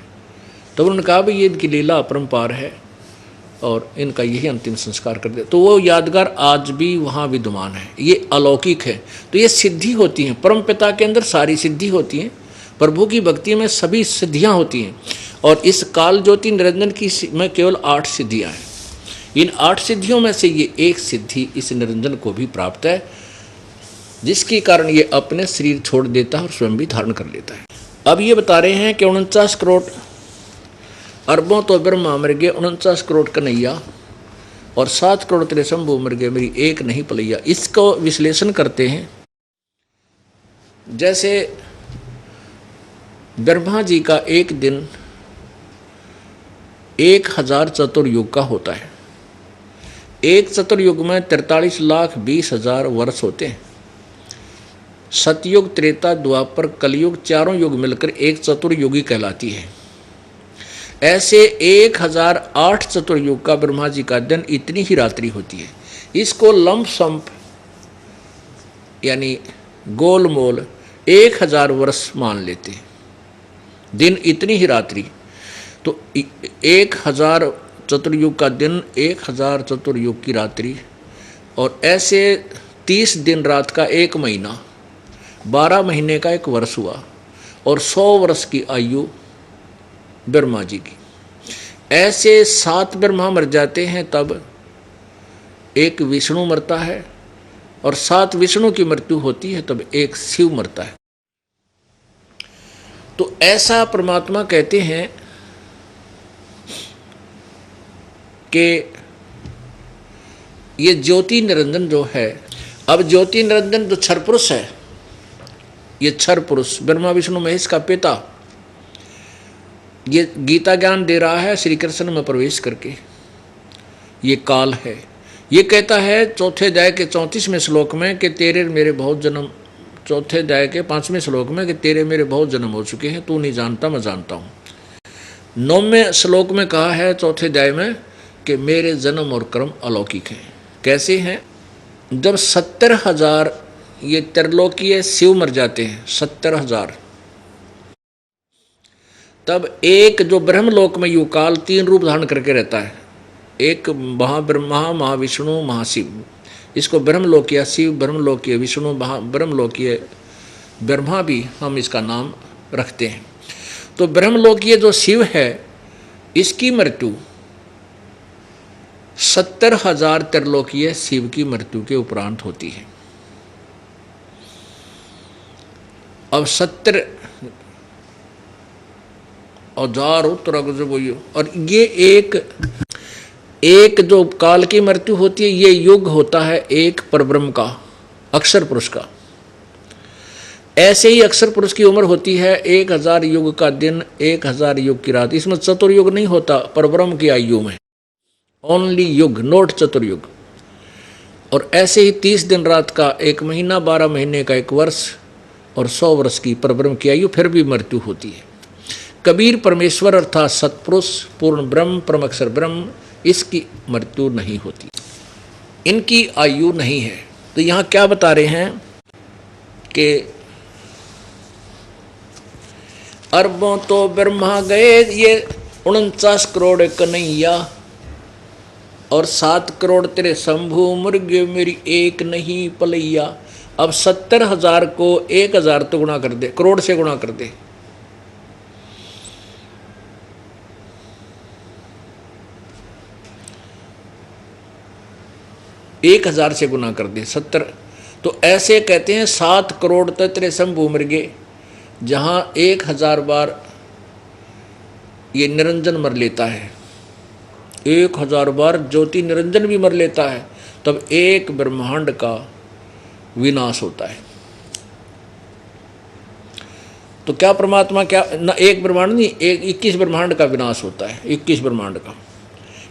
तो उन्होंने कहा भाई ये इनकी लीला अपरंपार है और इनका यही अंतिम संस्कार कर दे। तो वो यादगार आज भी वहाँ विद्यमान है। ये अलौकिक है। तो ये सिद्धि होती हैं। परम पिता के अंदर सारी सिद्धि होती हैं। प्रभु की भक्ति में सभी सिद्धियाँ होती हैं। और इस काल ज्योति निरंजन की में केवल 8 सिद्धियाँ हैं। इन 8 सिद्धियों में से ये एक सिद्धि इस निरंजन को भी प्राप्त है, जिसके कारण ये अपने शरीर छोड़ देता है और स्वयं भी धारण कर लेता है। अब ये बता रहे हैं कि 49 करोड़ अरबों तो ब्रह्मा मर गए, 49 करोड़ कन्हैया, और 7 करोड़ तेरे शंभु मर गए, मेरी एक नहीं पलैया। इसको विश्लेषण करते हैं। जैसे ब्रह्मा जी का एक दिन 1000 चतुर्युग का होता है। एक चतुर्युग में 43,20,000 वर्ष होते हैं। सतयुग, त्रेता, द्वापर, कलयुग, चारों युग मिलकर एक चतुर्युगी कहलाती है। ऐसे 1008 चतुर्युग का ब्रह्मा जी का दिन इतनी ही रात्रि होती है। इसको लंप संप यानी गोलमोल 1000 वर्ष मान लेते हैं। दिन इतनी ही रात्रि, तो 1000 चतुर्युग का दिन 1000 चतुर्युग की रात्रि, और ऐसे 30 दिन रात का एक महीना, 12 महीने का एक वर्ष हुआ, और 100 वर्ष की आयु ब्रह्मा जी की। ऐसे 7 ब्रह्मा मर जाते हैं, तब एक विष्णु मरता है, और 7 विष्णु की मृत्यु होती है, तब एक शिव मरता है। तो ऐसा परमात्मा कहते हैं कि ये ज्योति निरंजन जो है, अब ज्योति निरंजन जो क्षर पुरुष है, ये क्षर पुरुष ब्रह्मा विष्णु महेश का पिता, ये गीता ज्ञान दे रहा है श्री कृष्ण में प्रवेश करके। ये काल है, ये कहता है चौथे अध्याय के 34वें श्लोक में कि तेरे मेरे बहुत जन्म, चौथे अध्याय के 5वें श्लोक में कि तेरे मेरे बहुत जन्म हो चुके हैं, तू नहीं जानता मैं जानता हूँ। 9वें श्लोक में कहा है चौथे अध्याय में कि मेरे जन्म और कर्म अलौकिक हैं। कैसे हैं? जब 70,000 ये त्रिलोकीय शिव मर जाते हैं, 70,000, तब एक जो ब्रह्मलोक में युकाल 3 रूप धारण करके रहता है, एक महाब्रह्मा, महाविष्णु, महाशिव, इसको ब्रह्मलोकीय शिव, ब्रह्मलोकीय विष्णु, ब्रह्मलोकीय ब्रह्मा भी हम इसका नाम रखते हैं। तो ब्रह्मलोकीय जो शिव है, इसकी मृत्यु 70,000 त्रिलोकीय शिव की मृत्यु के उपरांत होती है। अब 70,000 उत्तर, और ये एक जो काल की मृत्यु होती है, ये युग होता है एक परब्रह्म का, अक्षर पुरुष का। ऐसे ही अक्षर पुरुष की उम्र होती है 1000 युग का दिन, 1000 युग की रात। इसमें चतुर्युग नहीं होता परब्रह्म की आयु में, ओनली युग, नोट चतुर्युग। और ऐसे ही 30 दिन रात का एक महीना, 12 महीने का एक वर्ष, और 100 वर्ष की परब्रह्म की आयु, फिर भी मृत्यु होती है। कबीर परमेश्वर अर्थात सतपुरुष, पूर्ण ब्रह्म, परम अक्षर ब्रह्म, इसकी मृत्यु नहीं होती, इनकी आयु नहीं है। तो यहाँ क्या बता रहे हैं कि अरबों तो ब्रह्मा गए ये 49 करोड़ कन्हैया, और 7 करोड़ तेरे शंभु मुर्गे मेरी एक नहीं पलैया। अब 70,000 को 1000 तो गुणा कर दे, करोड़ से गुणा कर दे, एक 1000 से गुना कर दे 70। तो ऐसे कहते हैं 7 करोड़ तेरे शंभु मृगे, जहाँ 1000 बार ये निरंजन मर लेता है, 1000 बार ज्योति निरंजन भी मर लेता है, तब एक ब्रह्मांड का विनाश होता है। तो क्या परमात्मा, क्या ना एक ब्रह्मांड नहीं, 21 ब्रह्मांड का विनाश होता है। 21 ब्रह्मांड का,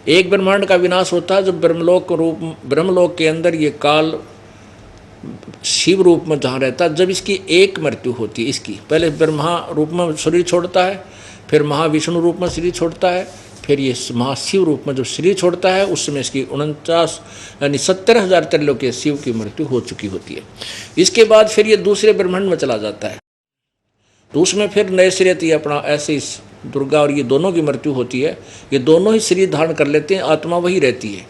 एक ब्रह्मांड का विनाश होता है जब ब्रह्मलोक के अंदर ये काल शिव रूप में जहाँ रहता है, जब इसकी एक मृत्यु होती है। इसकी पहले ब्रह्मा रूप में शरीर छोड़ता है, फिर महाविष्णु रूप में शरीर छोड़ता है, फिर ये महाशिव रूप में जब शरीर छोड़ता है, उस समय इसकी 49 यानी 70,000 त्रिलोकीय शिव की मृत्यु हो चुकी होती है। इसके बाद फिर ये दूसरे ब्रह्मांड में चला जाता है, तो उसमें फिर नए सिरे से अपना ऐसे दुर्गा और ये दोनों की मृत्यु होती है। ये दोनों ही शरीर धारण कर लेते हैं, आत्मा वही रहती है,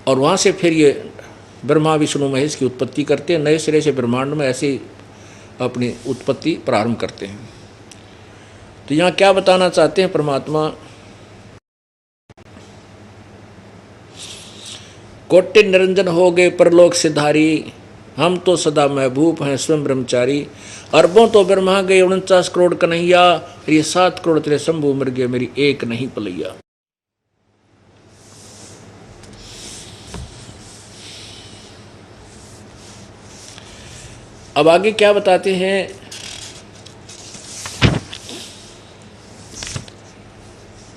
और वहाँ से फिर ये ब्रह्मा विष्णु महेश की उत्पत्ति करते हैं, नए सिरे से ब्रह्मांड में ऐसे अपनी उत्पत्ति प्रारंभ करते हैं। तो यहाँ क्या बताना चाहते हैं परमात्मा, कोटि निरंजन हो गए परलोक सिधारी, हम तो सदा महबूब हैं स्वयं ब्रह्मचारी। अरबों तो ब्रह्मा गए 49 करोड़ कन्हैया, ये 7 करोड़ तेरे शंभु मर गए मेरी एक नहीं पलैया। अब आगे क्या बताते हैं,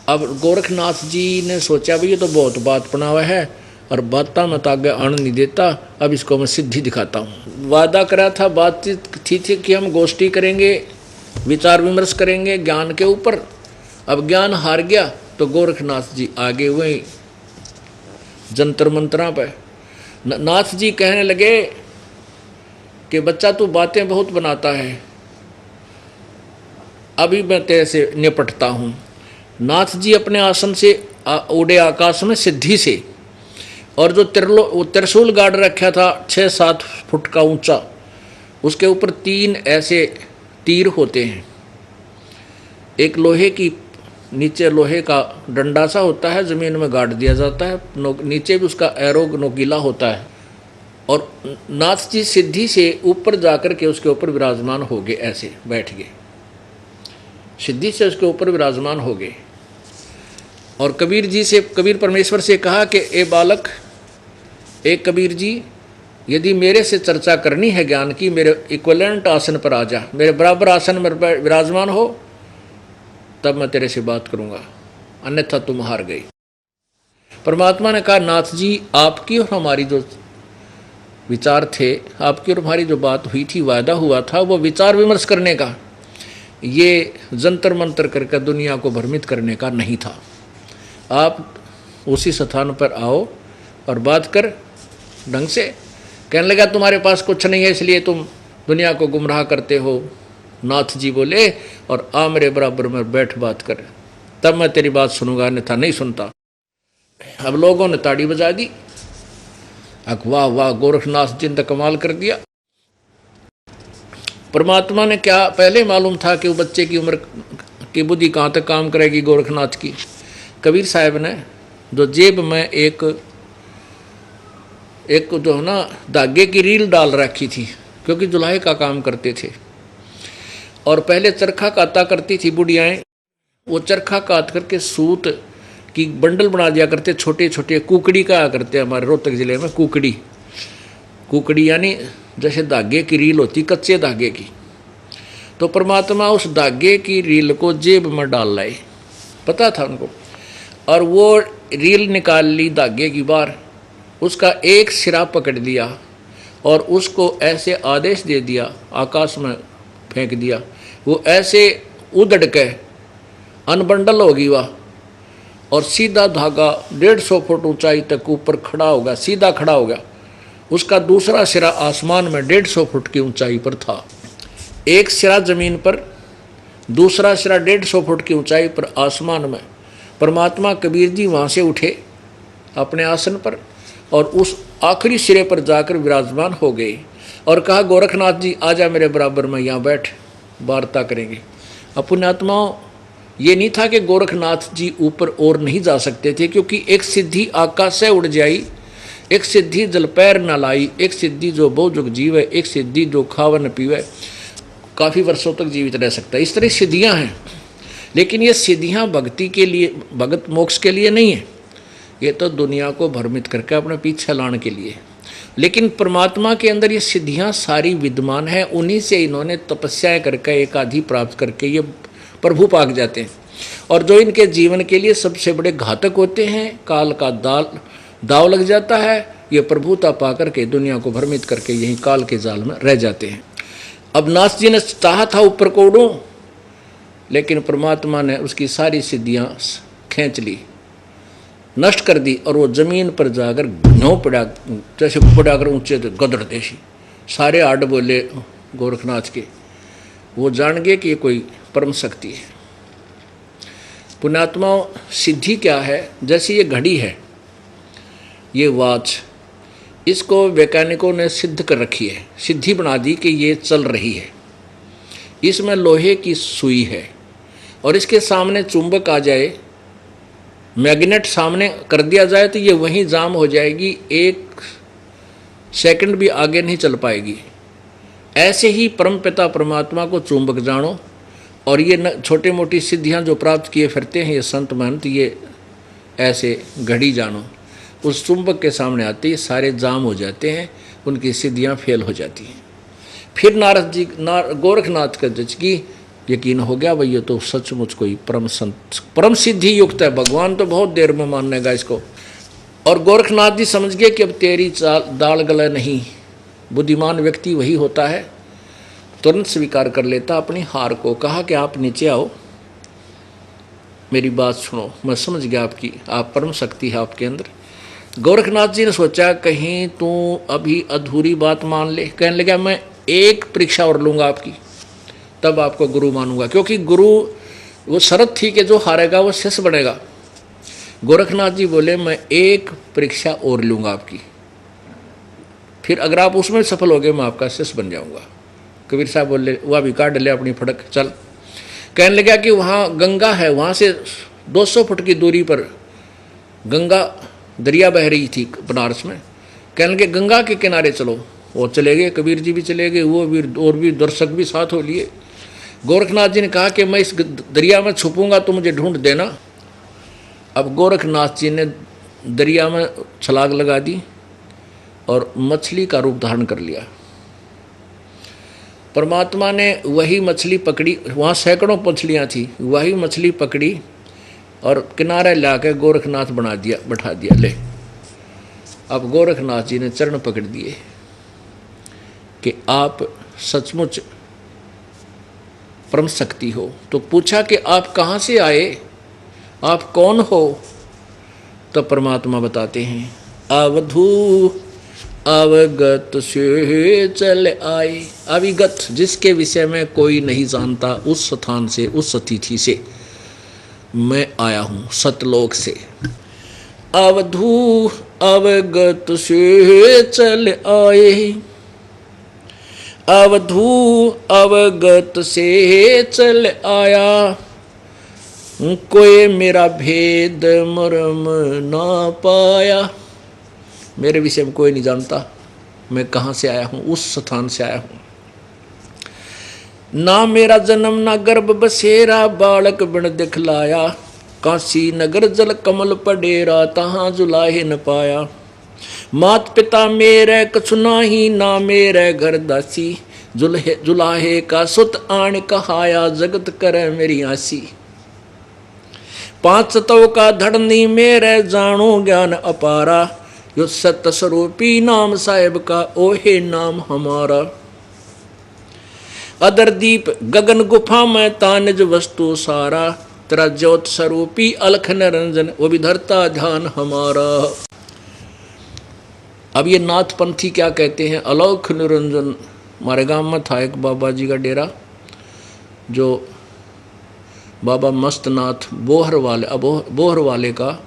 अब गोरखनाथ जी ने सोचा भाई ये तो बहुत बात पनावा है और बात मत आगे आने नहीं देता, अब इसको मैं सिद्धि दिखाता हूँ। वादा करा था, बातचीत थी कि हम गोष्ठी करेंगे, विचार विमर्श करेंगे ज्ञान के ऊपर। अब ज्ञान हार गया तो गोरखनाथ जी आगे हुए जंतर मंत्रा पे। नाथ जी कहने लगे कि बच्चा तू बातें बहुत बनाता है, अभी मैं तेरे से निपटता हूँ। नाथ जी अपने आसन से उड़े आकाश में सिद्धि से, और जो त्रिशूल गाड़ रखा था 6-7 फुट का ऊंचा, उसके ऊपर 3 ऐसे तीर होते हैं। एक लोहे की, नीचे लोहे का डंडा सा होता है, ज़मीन में गाड़ दिया जाता है, नीचे भी उसका एरो नोकीला होता है। और नाथ जी सिद्धि से ऊपर जाकर के उसके ऊपर विराजमान हो गए, ऐसे बैठ गए, सिद्धि से उसके ऊपर विराजमान हो गए। और कबीर परमेश्वर से कहा कि ए बालक, ए कबीर जी, यदि मेरे से चर्चा करनी है ज्ञान की, मेरे इक्वलेंट आसन पर आ जा, मेरे बराबर आसन में विराजमान हो, तब मैं तेरे से बात करूंगा, अन्यथा तुम हार गई। परमात्मा ने कहा, नाथ जी, आपकी और हमारी जो विचार थे, आपकी और हमारी जो बात हुई थी, वायदा हुआ था, वो विचार विमर्श करने का, ये जंतर मंतर करके दुनिया को भ्रमित करने का नहीं था। आप उसी स्थान पर आओ और बात कर ढंग से। कहने लगा, तुम्हारे पास कुछ नहीं है, इसलिए तुम दुनिया को गुमराह करते हो। नाथ जी बोले, और आ मेरे बराबर में बैठ बात कर, तब मैं तेरी बात सुनूंगा, अन्यथा नहीं सुनता। अब लोगों ने ताड़ी बजा दी, वाह वाह, गोरखनाथ जी ने कमाल कर दिया। परमात्मा ने क्या पहले मालूम था कि वो बच्चे की उम्र की बुद्धि कहाँ तक काम करेगी गोरखनाथ की। कबीर साहब ने जो जेब में एक जो है ना धागे की रील डाल रखी थी, क्योंकि जुलाई का काम करते थे, और पहले चरखा काता करती थी बुढ़ियाएँ, वो चरखा काट करके सूत की बंडल बना दिया करते, छोटे छोटे कुकड़ी का करते, हमारे रोहतक जिले में कुकड़ी यानी जैसे धागे की रील होती, कच्चे धागे की। तो परमात्मा उस धागे की रील को जेब में डाल लाए, पता था उनको, और वो रील निकाल ली धागे की बाहर, उसका एक सिरा पकड़ लिया और उसको ऐसे आदेश दे दिया, आकाश में फेंक दिया। वो ऐसे उदड़ के अनबंडल होगी वह, और सीधा धागा 150 फुट ऊंचाई तक ऊपर खड़ा होगा, सीधा खड़ा हो गया। उसका दूसरा सिरा आसमान में 150 फुट की ऊंचाई पर था। एक सिरा जमीन पर, दूसरा सिरा 150 फुट की ऊंचाई पर आसमान में। परमात्मा कबीर जी वहाँ से उठे अपने आसन पर और उस आखिरी सिरे पर जाकर विराजमान हो गए और कहा, गोरखनाथ जी आजा मेरे बराबर में, यहाँ बैठ, वार्ता करेंगे। अब पुण्यात्माओं, ये नहीं था कि गोरखनाथ जी ऊपर और नहीं जा सकते थे, क्योंकि एक सिद्धि आकाश से उड़ जाई, एक सिद्धि जल पैर न लाई, एक सिद्धि जो बहु जुग जीवे, एक सिद्धि जो खावे न पीवे, काफ़ी वर्षों तक जीवित रह सकता है। इस तरह सिद्धियाँ हैं, लेकिन ये सिद्धियाँ भक्ति के लिए, भगत मोक्ष के लिए नहीं है, ये तो दुनिया को भ्रमित करके अपने पीछे लाने के लिए। लेकिन परमात्मा के अंदर ये सिद्धियाँ सारी विद्यमान हैं, उन्हीं से इन्होंने तपस्याएं करके एक आधी प्राप्त करके ये प्रभु पाक जाते हैं। और जो इनके जीवन के लिए सबसे बड़े घातक होते हैं, काल का दाव लग जाता है, ये प्रभुता पा करके दुनिया को भ्रमित करके यहीं काल के जाल में रह जाते हैं। अब नाथ जी ने चाहा था ऊपर को उड़ूं, लेकिन परमात्मा ने उसकी सारी सिद्धियां खींच ली, नष्ट कर दी, और वो जमीन पर जाकर घनौ पड़ा, जैसे पड़ाकर ऊंचे गदड़ देशी। सारे आड बोले गोरखनाथ के, वो जान गए कि ये कोई परम शक्ति है। पुण्यात्माओं, सिद्धि क्या है? जैसे ये घड़ी है, ये वॉच, इसको वैज्ञानिकों ने सिद्ध कर रखी है, सिद्धि बना दी कि ये चल रही है। इसमें लोहे की सुई है और इसके सामने चुंबक आ जाए, मैग्नेट सामने कर दिया जाए तो ये वहीं जाम हो जाएगी, 1 सेकंड भी आगे नहीं चल पाएगी। ऐसे ही परमपिता परमात्मा को चुंबक जानो, और ये छोटे मोटी सिद्धियां जो प्राप्त किए फिरते हैं ये संत महंत, ये ऐसे घड़ी जानो, उस चुंबक के सामने आते ही सारे जाम हो जाते हैं, उनकी सिद्धियां फेल हो जाती हैं। फिर नारद जी गोरखनाथ का जज की यकीन हो गया, भाई ये तो सचमुच कोई परम संत, परम सिद्धि युक्त है, भगवान तो बहुत देर में मानेगा इसको। और गोरखनाथ जी समझ गए कि अब तेरी दाल गले नहीं। बुद्धिमान व्यक्ति वही होता है, तुरंत स्वीकार कर लेता अपनी हार को। कहा कि आप नीचे आओ, मेरी बात सुनो, मैं समझ गया आपकी, आप परम शक्ति है आपके अंदर। गोरखनाथ जी ने सोचा कहीं तू अभी अधूरी बात मान ले। कहने लगा, मैं एक परीक्षा और लूँगा आपकी, तब आपको गुरु मानूंगा, क्योंकि गुरु वो शर्त थी कि जो हारेगा वो शिष्य बनेगा। गोरखनाथ जी बोले मैं एक परीक्षा और लूँगा आपकी, फिर अगर आप उसमें सफल हो गए मैं आपका शिष्य बन जाऊँगा। कबीर साहब बोले वह भी काट ले अपनी फड़क चल। कहने लगा कि वहाँ गंगा है, वहाँ से 200 फुट की दूरी पर गंगा दरिया बह रही थी बनारस में। कहने लगे गंगा के किनारे चलो, वो चले गए, कबीर जी भी चले गए, वो भी और भी दर्शक भी साथ हो लिए। गोरखनाथ जी ने कहा कि मैं इस दरिया में छुपूंगा तो मुझे ढूंढ देना। अब गोरखनाथ जी ने दरिया में छलांग लगा दी और मछली का रूप धारण कर लिया। परमात्मा ने वही मछली पकड़ी, वहाँ सैकड़ों मछलियाँ थी, वही मछली पकड़ी और किनारे लाकर गोरखनाथ बैठा दिया। ले अब गोरखनाथ जी ने चरण पकड़ दिए कि आप सचमुच परम शक्ति हो। तो पूछा कि आप कहाँ से आए, आप कौन हो? तो परमात्मा बताते हैं अवधू अवगत से चल आए। अविगत जिसके विषय में कोई नहीं जानता, उस स्थान से, उस अतिथि से मैं आया हूँ, सतलोक से। अवधू अवगत से चल आए, अवधू अवगत से चल आया, कोई मेरा भेद मर्म ना पाया। मेरे विषय में कोई नहीं जानता, मैं कहाँ से आया हूँ, उस स्थान से आया हूँ। ना मेरा जन्म ना गर्भ बसेरा, बालक बिन दिखलाया, काशी नगर जल कमल पडेरा, तहाँ जुलाहे न पाया। मात पिता मेरे कछु नाही, ना मेरे घर दासी, जुलाहे का सुत आन कहाया, जगत करे मेरी आसी। 5 तव का धड़नी मेरे, जानो ज्ञान अपारा, यो सत्य स्वरूपी नाम साहेब का, ओहे नाम हमारा। अदर दीप गगन गुफा में तानिज वस्तु सारा, तेरा ज्योत स्वरूपी अलख निरंजन, वो भी धरता ध्यान हमारा। अब ये नाथ पंथी क्या कहते हैं, अलौख निरंजन। हमारे गांव में था एक बाबा जी का डेरा, जो बाबा मस्तनाथ बोहर वाले का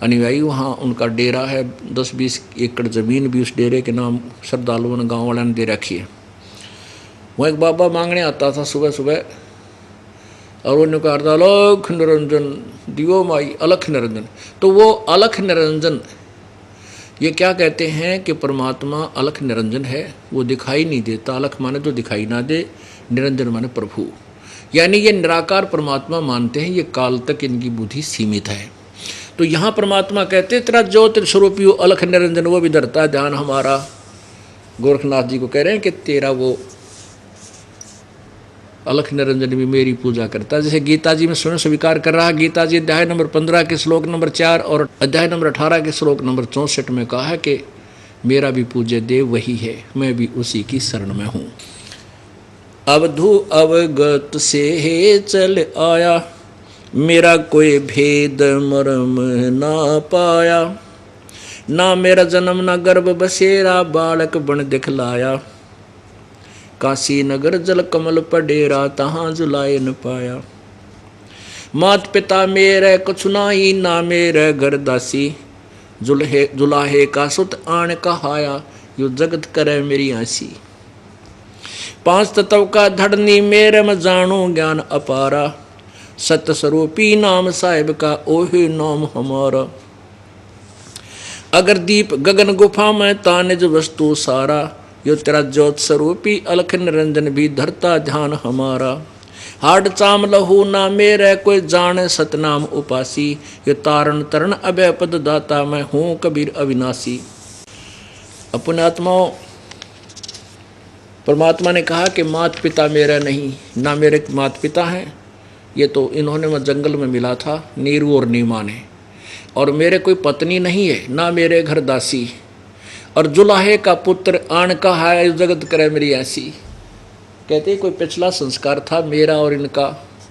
अनुयायी, वहाँ उनका डेरा है। 10-20 एकड़ ज़मीन भी उस डेरे के नाम श्रद्धालुओं ने, गाँव वालों ने दे रखी है। वहाँ एक बाबा मांगने आता था सुबह सुबह, और उन्होंने कहा था अलख निरंजन दियो माई, अलख निरंजन। तो वो अलख निरंजन ये क्या कहते हैं कि परमात्मा अलख निरंजन है, वो दिखाई नहीं देता। अलख माने तो दिखाई ना दे, निरंजन माने प्रभु, यानी ये निराकार परमात्मा मानते हैं, ये काल तक इनकी बुद्धि सीमित है। तो यहाँ परमात्मा कहते तेरा ज्योति स्वरूपी अलख निरंजन, वो भी धरता ध्यान हमारा। गोरखनाथ जी को कह रहे हैं कि तेरा वो अलख निरंजन भी मेरी पूजा करता है। जैसे गीता जी में स्वयं स्वीकार कर रहा है। गीता जी अध्याय नंबर 15 के श्लोक नंबर 4 और अध्याय नंबर 18 के श्लोक नंबर 64 में कहा है कि मेरा भी पूज्य देव वही है, मैं भी उसी की शरण में हूँ। अवधू अवगत से चल आया, मेरा कोई भेद मर्म ना पाया, ना मेरा जन्म ना गर्भ बसेरा, बालक बन दिखलाया, काशी नगर जल कमल पडेरा, तहाँ जुलाए न पाया। मात पिता मेरे कुछ नाही, ना मेरे घर दासी, जुलाहे का सुत आन कहाया, यो जगत करे मेरी आसी। 5 तत्व का धड़नी मेरे में जानो ज्ञान अपारा, सत्य स्वरूपी नाम साहिब का, ओहे नाम हमारा। अगर दीप गगन गुफा में तानिज वस्तु सारा, यो तेरा ज्योत स्वरूपी अलख निरंजन भी धरता ध्यान हमारा। हाड चाम लहू ना मेरे, कोई जाने सतनाम उपासी, यो तारण तरण अभय पद दाता, मैं हूँ कबीर अविनाशी। अपने आत्माओं, परमात्मा ने कहा कि मात पिता मेरा नहीं, ना मेरे मात पिता हैं, ये तो इन्होंने मैं जंगल में मिला था, नीरू और नीमा ने, और मेरे कोई पत्नी नहीं है, ना मेरे घर दासी, और जुलाहे का पुत्र आन का है, जगत करे मेरी ऐसी। कहते कोई पिछला संस्कार था मेरा और इनका,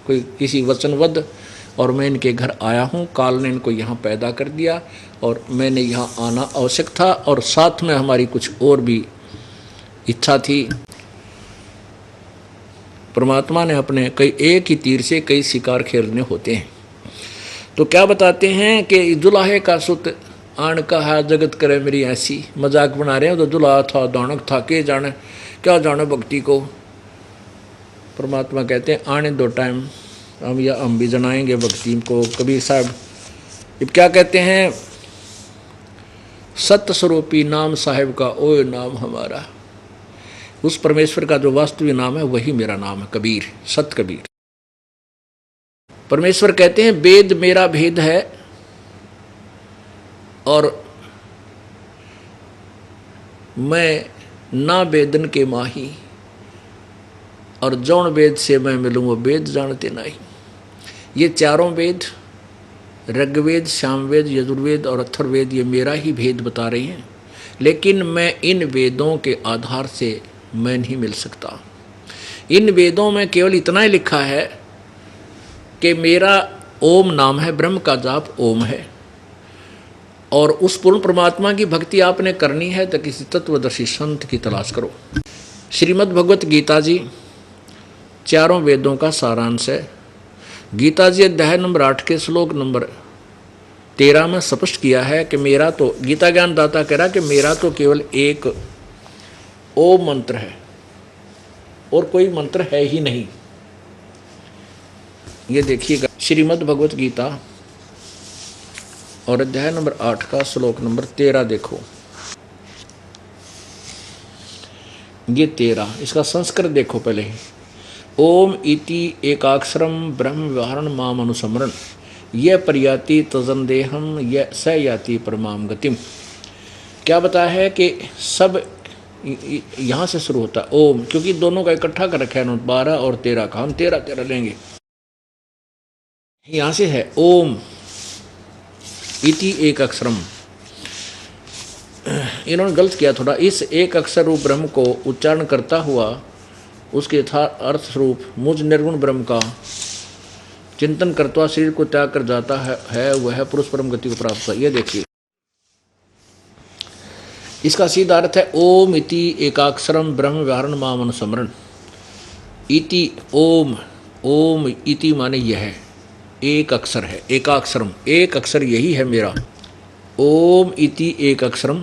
कोई किसी वचनबद्ध, और मैं इनके घर आया हूँ, काल ने इनको यहाँ पैदा कर दिया, और मैंने यहाँ आना आवश्यक था, और साथ में हमारी कुछ और भी इच्छा थी। परमात्मा ने अपने कई एक ही तीर से कई शिकार खेलने होते हैं। तो क्या बताते हैं कि दुल्हे का सुत आण का है जगत करे मेरी ऐसी, मजाक बना रहे हैं। तो दुल्हा था दानक था, के जाने क्या जाने भक्ति को। परमात्मा कहते हैं आने दो टाइम, हम भी जनाएंगे भक्ति को। कबीर साहब अब क्या कहते हैं, सत्य स्वरूपी नाम साहिब का ओए नाम हमारा। उस परमेश्वर का जो वास्तविक नाम है वही मेरा नाम है, कबीर, सत कबीर। परमेश्वर कहते हैं वेद मेरा भेद है और मैं ना वेदन के माही, और जौन वेद से मैं मिलूँ वो वेद जानते नहीं। ये चारों वेद, ऋग्वेद, सामवेद, यजुर्वेद और अथर्ववेद, ये मेरा ही भेद बता रहे हैं। लेकिन मैं इन वेदों के आधार से मैं नहीं मिल सकता। इन वेदों में केवल इतना ही लिखा है कि मेरा ओम नाम है, ब्रह्म का जाप ओम है, और उस पूर्ण परमात्मा की भक्ति आपने करनी है तो किसी तत्वदर्शी संत की तलाश करो। श्रीमद् भगवत गीता जी चारों वेदों का सारांश है। गीता जी अध्याय नंबर 8 के श्लोक नंबर 13 में स्पष्ट किया है कि मेरा तो, गीता ज्ञान दाता कह रहा कि मेरा तो केवल एक ओम मंत्र है और कोई मंत्र है ही नहीं। ये देखिएगा श्रीमद् भगवत गीता और अध्याय नंबर 8 का श्लोक नंबर 13 देखो। ये 13, इसका संस्कृत देखो पहले। ओम इति एकाक्षरम ब्रह्म व्यवहारण माम अनुस्मरण, यह प्रयाति तजनदेहम यह स याति परमाम गतिम। क्या बताया है कि सब यहाँ से शुरू होता है ओम, क्योंकि दोनों का इकट्ठा कर रखा है उन्होंने 12 और 13 का, हम 13 लेंगे। यहाँ से है ओम इति एक अक्षरम। इन्होंने गलत किया थोड़ा, इस एक अक्षर रूप ब्रह्म को उच्चारण करता हुआ उसके अर्थ स्वरूप मुझ निर्गुण ब्रह्म का चिंतन करता हुआ शरीर को त्याग कर जाता है वह पुरुष परम गति को प्राप्त है। ये देखिए इसका सीधा अर्थ है ओम इति एकाक्षरम ब्रह्म व्यवहारण माम अनुस्मरण। इति ओम, ओम इति माने यह एक अक्षर है, एकाक्षरम, एक अक्षर यही है मेरा। ओम इति एक अक्षरम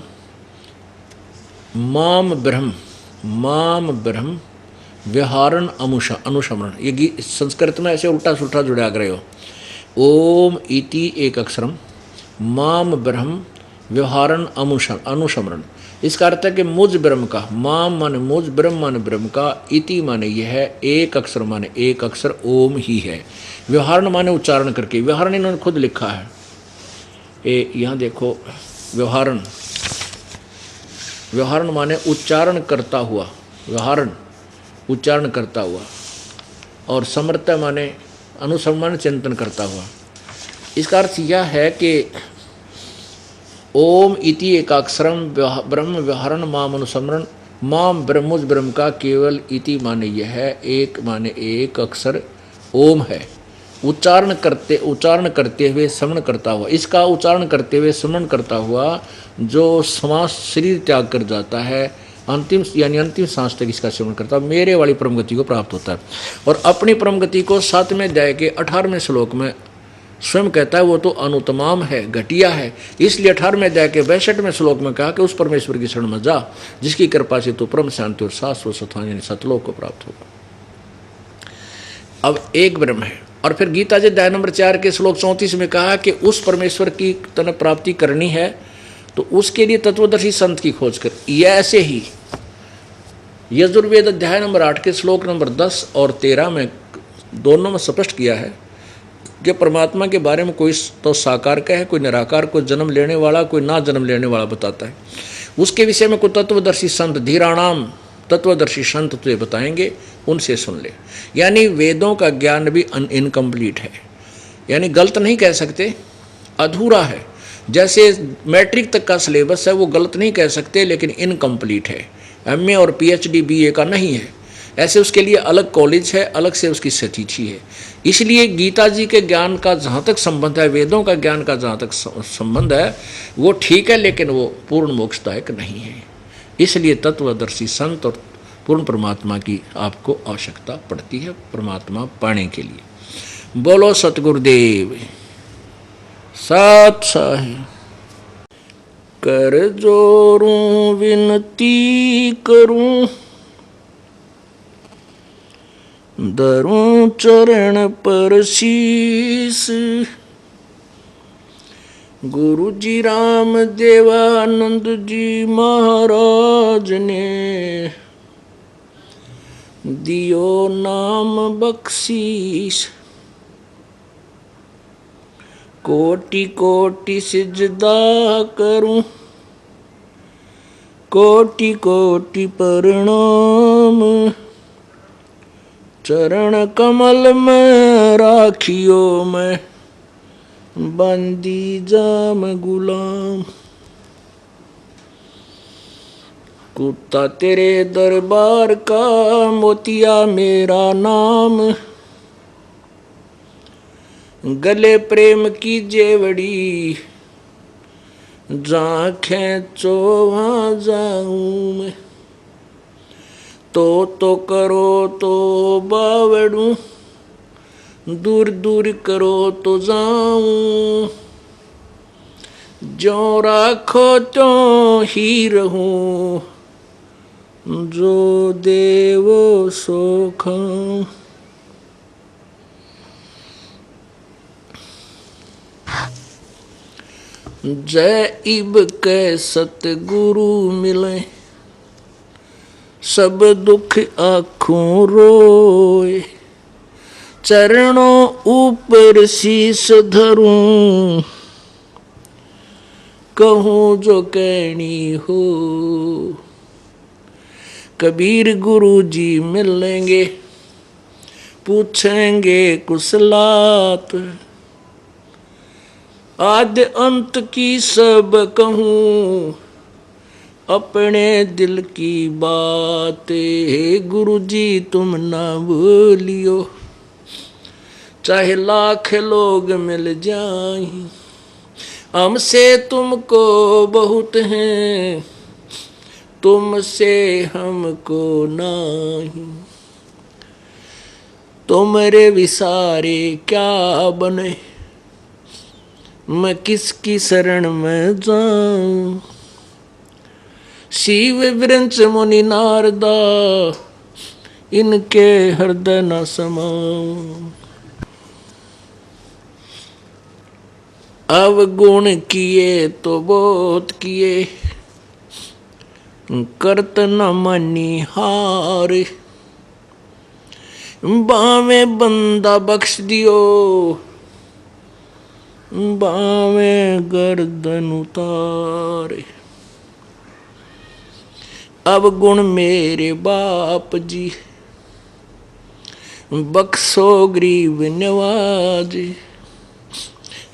माम ब्रह्म, माम ब्रह्म व्यवहारण अनुस्मरण। ये संस्कृत में ऐसे उल्टा सुल्टा जुड़ा कर रहे हो। ओम इति एक अक्षरम माम ब्रह्म व्यवहारण अनुस्मरण। इसका अर्थ है कि मुझ ब्रह्म का, माम माने मुझ, ब्रह्म माने ब्रह्म का, इति माने यह है, एक अक्षर माने एक अक्षर ओम ही है। व्यवहारण माने उच्चारण करके, व्यवहारण इन्होंने खुद लिखा है। यहाँ देखो व्यवहारण, व्यवहारण माने उच्चारण करता हुआ, व्यवहारण उच्चारण करता हुआ, और समर्थ माने अनुसमन चिंतन करता हुआ। इसका अर्थ यह है कि ओम इति एकाक्षरम ब्रह्म व्यवहारण माम अनुस्मरण, माम ब्रह्मुज ब्रह्म का केवल इति माने यह है, एक माने एक अक्षर ओम है। उच्चारण करते हुए स्मरण करता हुआ, इसका उच्चारण करते हुए स्मरण करता हुआ जो समाज शरीर त्याग कर जाता है, अंतिम यानी अंतिम सांस तक इसका सेवन करता है, मेरे वाली परम गति को प्राप्त होता है। और अपनी परम गति को 7वें अध्याय के 18वें श्लोक में स्वयं कहता है वो तो अनुतमाम है, घटिया है। इसलिए 18वें अध्याय के 62वें श्लोक में कहा कि उस परमेश्वर की शरण में जा जिसकी कृपा से तो परम शांति और शाश्वत स्थान यानी सतलोक को प्राप्त होगा। अब एक ब्रह्म है। और फिर गीता जी अध्याय नंबर 4 के श्लोक 34 में कहा कि उस परमेश्वर की तन प्राप्ति करनी है तो उसके लिए तत्वदर्शी संत की खोज कर। यह ऐसे ही यजुर्वेद अध्याय नंबर 8 के श्लोक नंबर 10 और 13 में दोनों में स्पष्ट किया है कि परमात्मा के बारे में कोई तो साकार का है, कोई निराकार, कोई जन्म लेने वाला, कोई ना जन्म लेने वाला बताता है। उसके विषय में कोई तत्वदर्शी संत, धीराणाम तत्वदर्शी संत तुझे बताएंगे, उनसे सुन ले। यानी वेदों का ज्ञान भी इनकम्प्लीट है, यानी गलत नहीं कह सकते, अधूरा है। जैसे मैट्रिक तक का सिलेबस है वो गलत नहीं कह सकते, लेकिन इनकम्प्लीट है, एमए और पीएचडी बीए का नहीं है। ऐसे उसके लिए अलग कॉलेज है, अलग से उसकी स्थिति है। इसलिए गीता जी के ज्ञान का जहाँ तक संबंध है, वेदों का ज्ञान का जहाँ तक संबंध है वो ठीक है, लेकिन वो पूर्ण मोक्षदायक नहीं है। इसलिए तत्वदर्शी संत और पूर्ण परमात्मा की आपको आवश्यकता पड़ती है परमात्मा पाने के लिए। बोलो सतगुरुदेव सत साहिब। कर जोरूं विनती करूं, धरूं चरण पर शीस। गुरु जी राम देवानंद जी महाराज ने दियो नाम बख्शीश। कोटि कोटि सिजदा करूं, कोटि कोटि प्रणाम। चरण कमल में राखियो मैं, बंदी जाम गुलाम। कुत्ता तेरे दरबार का, मोतिया मेरा नाम। गले प्रेम की जेवड़ी, जहाँ खेचो वहाँ जाऊं मैं। तो करो तो बावड़ू, दूर दूर करो तो जाऊं। जो राखो तो ही रहूं, जो देवो सो खाऊं। जय इब के सतगुरु मिले, सब दुख आँखों रोए। चरणों ऊपर शीस धरूं, कहूँ जो कहनी हो। कबीर गुरु जी मिलेंगे, पूछेंगे कुशलात। आद्य अंत की सब कहूँ, अपने दिल की बात। गुरु जी तुम ना भूलियो, चाहे लाख लोग मिल जाएं। हमसे तुमको बहुत हैं, तुमसे हमको नहीं। तुम्हारे विसारे क्या बने, मैं किसकी शरण में जाऊं। शिव वृंच मुनि नारदा, इनके हृदय न समाऊं। अवगुण किए तो बहुत किए, करत न मनी हार। बावे बंदा बख्श दियो, बावे गर्दन उतारे। अवगुण मेरे बाप जी, बख्शो गरीब नवाज।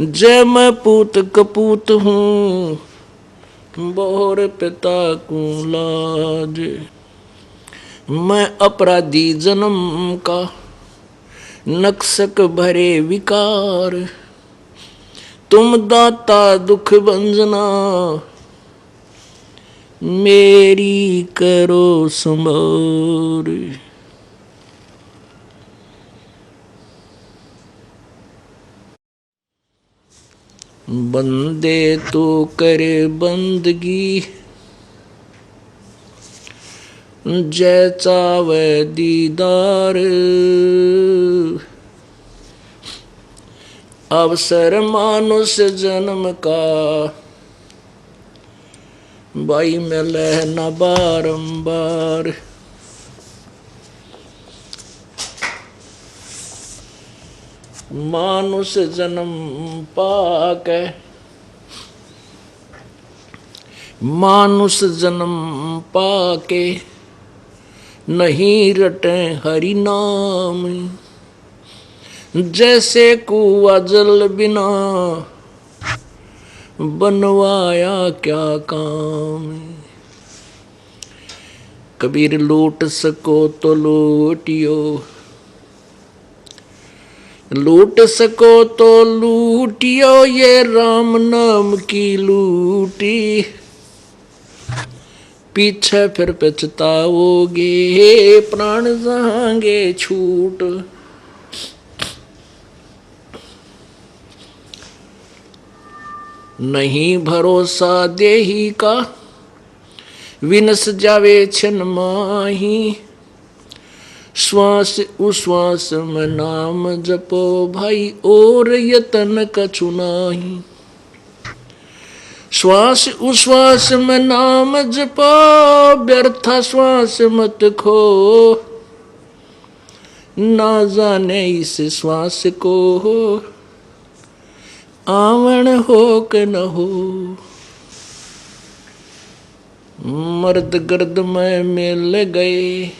जय मैं पूत कपूत हूँ, बोर पिता को लाज। मैं अपराधी जन्म का, नक्सक भरे विकार। तुम दाता दुख भंजना, मेरी करो संभार। बंदे तो करे बंदगी, जय चावे दीदार। अवसर मानुष जन्म का, भाई मिले न बारंबार। मानुष जन्म पाके, मानुष जन्म पाके, नहीं रटे हरि नाम। जैसे कुआ जल बिना, बनवाया क्या काम। कबीर लूट सको तो लूटियो, लूट सको तो लूटियो, ये राम नाम की लूटी। पीछे फिर पछताओगे, प्राण जाएंगे छूट। नहीं भरोसा देही का, विनस जावे छिन माही। श्वास उश्वास में नाम जपो भाई, और यतन कछु नाही। श्वास उश्वास में नाम जपो, व्यर्थ श्वास मत खो। ना जाने इस श्वास को, आवन हो कि न हो। मर्द गर्द में मिल गए,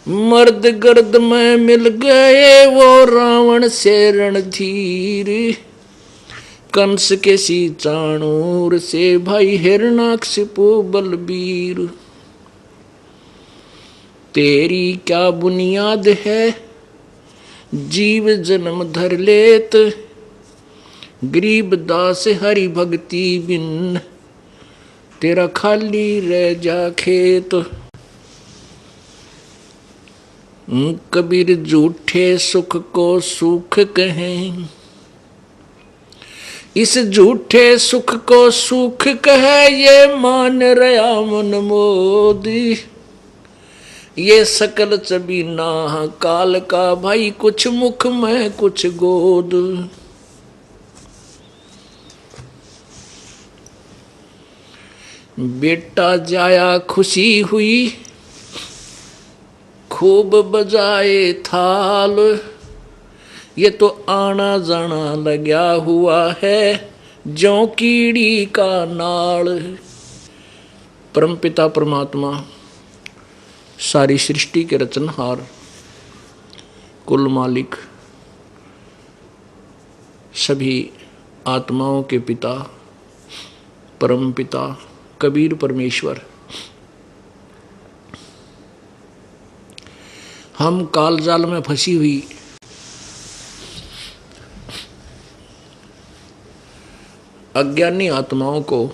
मर्द गर्द में मिल गए, वो रावण से रणधीर। कंस के सी चाणूर से भाई, हिरणाकशिपु बलबीर। तेरी क्या बुनियाद है, जीव जन्म धर लेत। गरीब दास हरि भक्ति बिन, तेरा खाली रह जा खेत। कबीर झूठे सुख को सुख कहें, इस झूठे सुख को सुख कहे, ये मान रहा मन मोदी। ये सकल चबीना काल का भाई, कुछ मुख में कुछ गोद। बेटा जाया खुशी हुई, खूब बजाए थाल। ये तो आना जाना लगा हुआ है, ज्यों कीड़ी का नाल। परमपिता परमात्मा, सारी सृष्टि के रचनहार, कुल मालिक, सभी आत्माओं के पिता, परम पिता कबीर परमेश्वर, हम कालजाल में फंसी हुई अज्ञानी आत्माओं को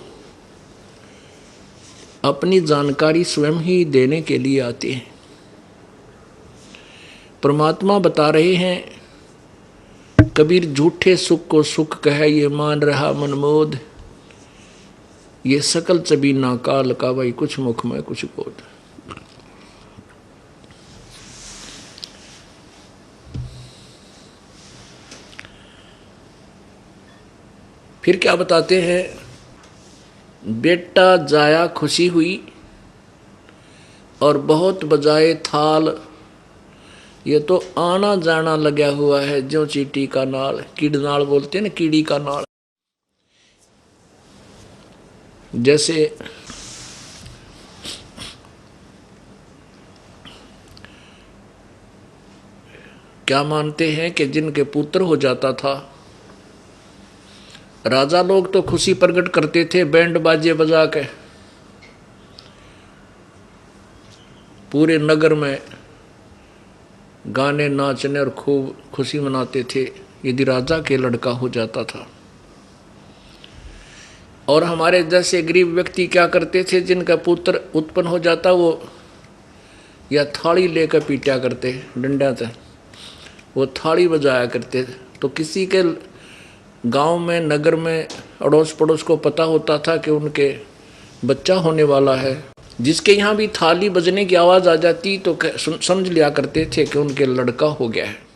अपनी जानकारी स्वयं ही देने के लिए आते हैं। परमात्मा बता रहे हैं, कबीर झूठे सुख को सुख कहे, ये मान रहा मनमोद। ये सकल चबीना काल का भाई, कुछ मुख में कुछ गोद। फिर क्या बताते हैं, बेटा जाया खुशी हुई और बहुत बजाए थाल। ये तो आना जाना लगा हुआ है, जो चीटी का नाल, कीड़नाल बोलते हैं ना, कीड़ी का नाल। जैसे क्या मानते हैं कि जिनके पुत्र हो जाता था, राजा लोग तो खुशी प्रकट करते थे बैंड बाजे बजा के, पूरे नगर में गाने नाचने और खूब खुशी मनाते थे यदि राजा के लड़का हो जाता था। और हमारे जैसे गरीब व्यक्ति क्या करते थे, जिनका पुत्र उत्पन्न हो जाता वो या थाली लेकर पीटा करते, डंडा से वो थाली बजाया करते। तो किसी के गांव में, नगर में, अड़ोस पड़ोस को पता होता था कि उनके बच्चा होने वाला है, जिसके यहाँ भी थाली बजने की आवाज़ आ जाती तो समझ लिया करते थे कि उनके लड़का हो गया है।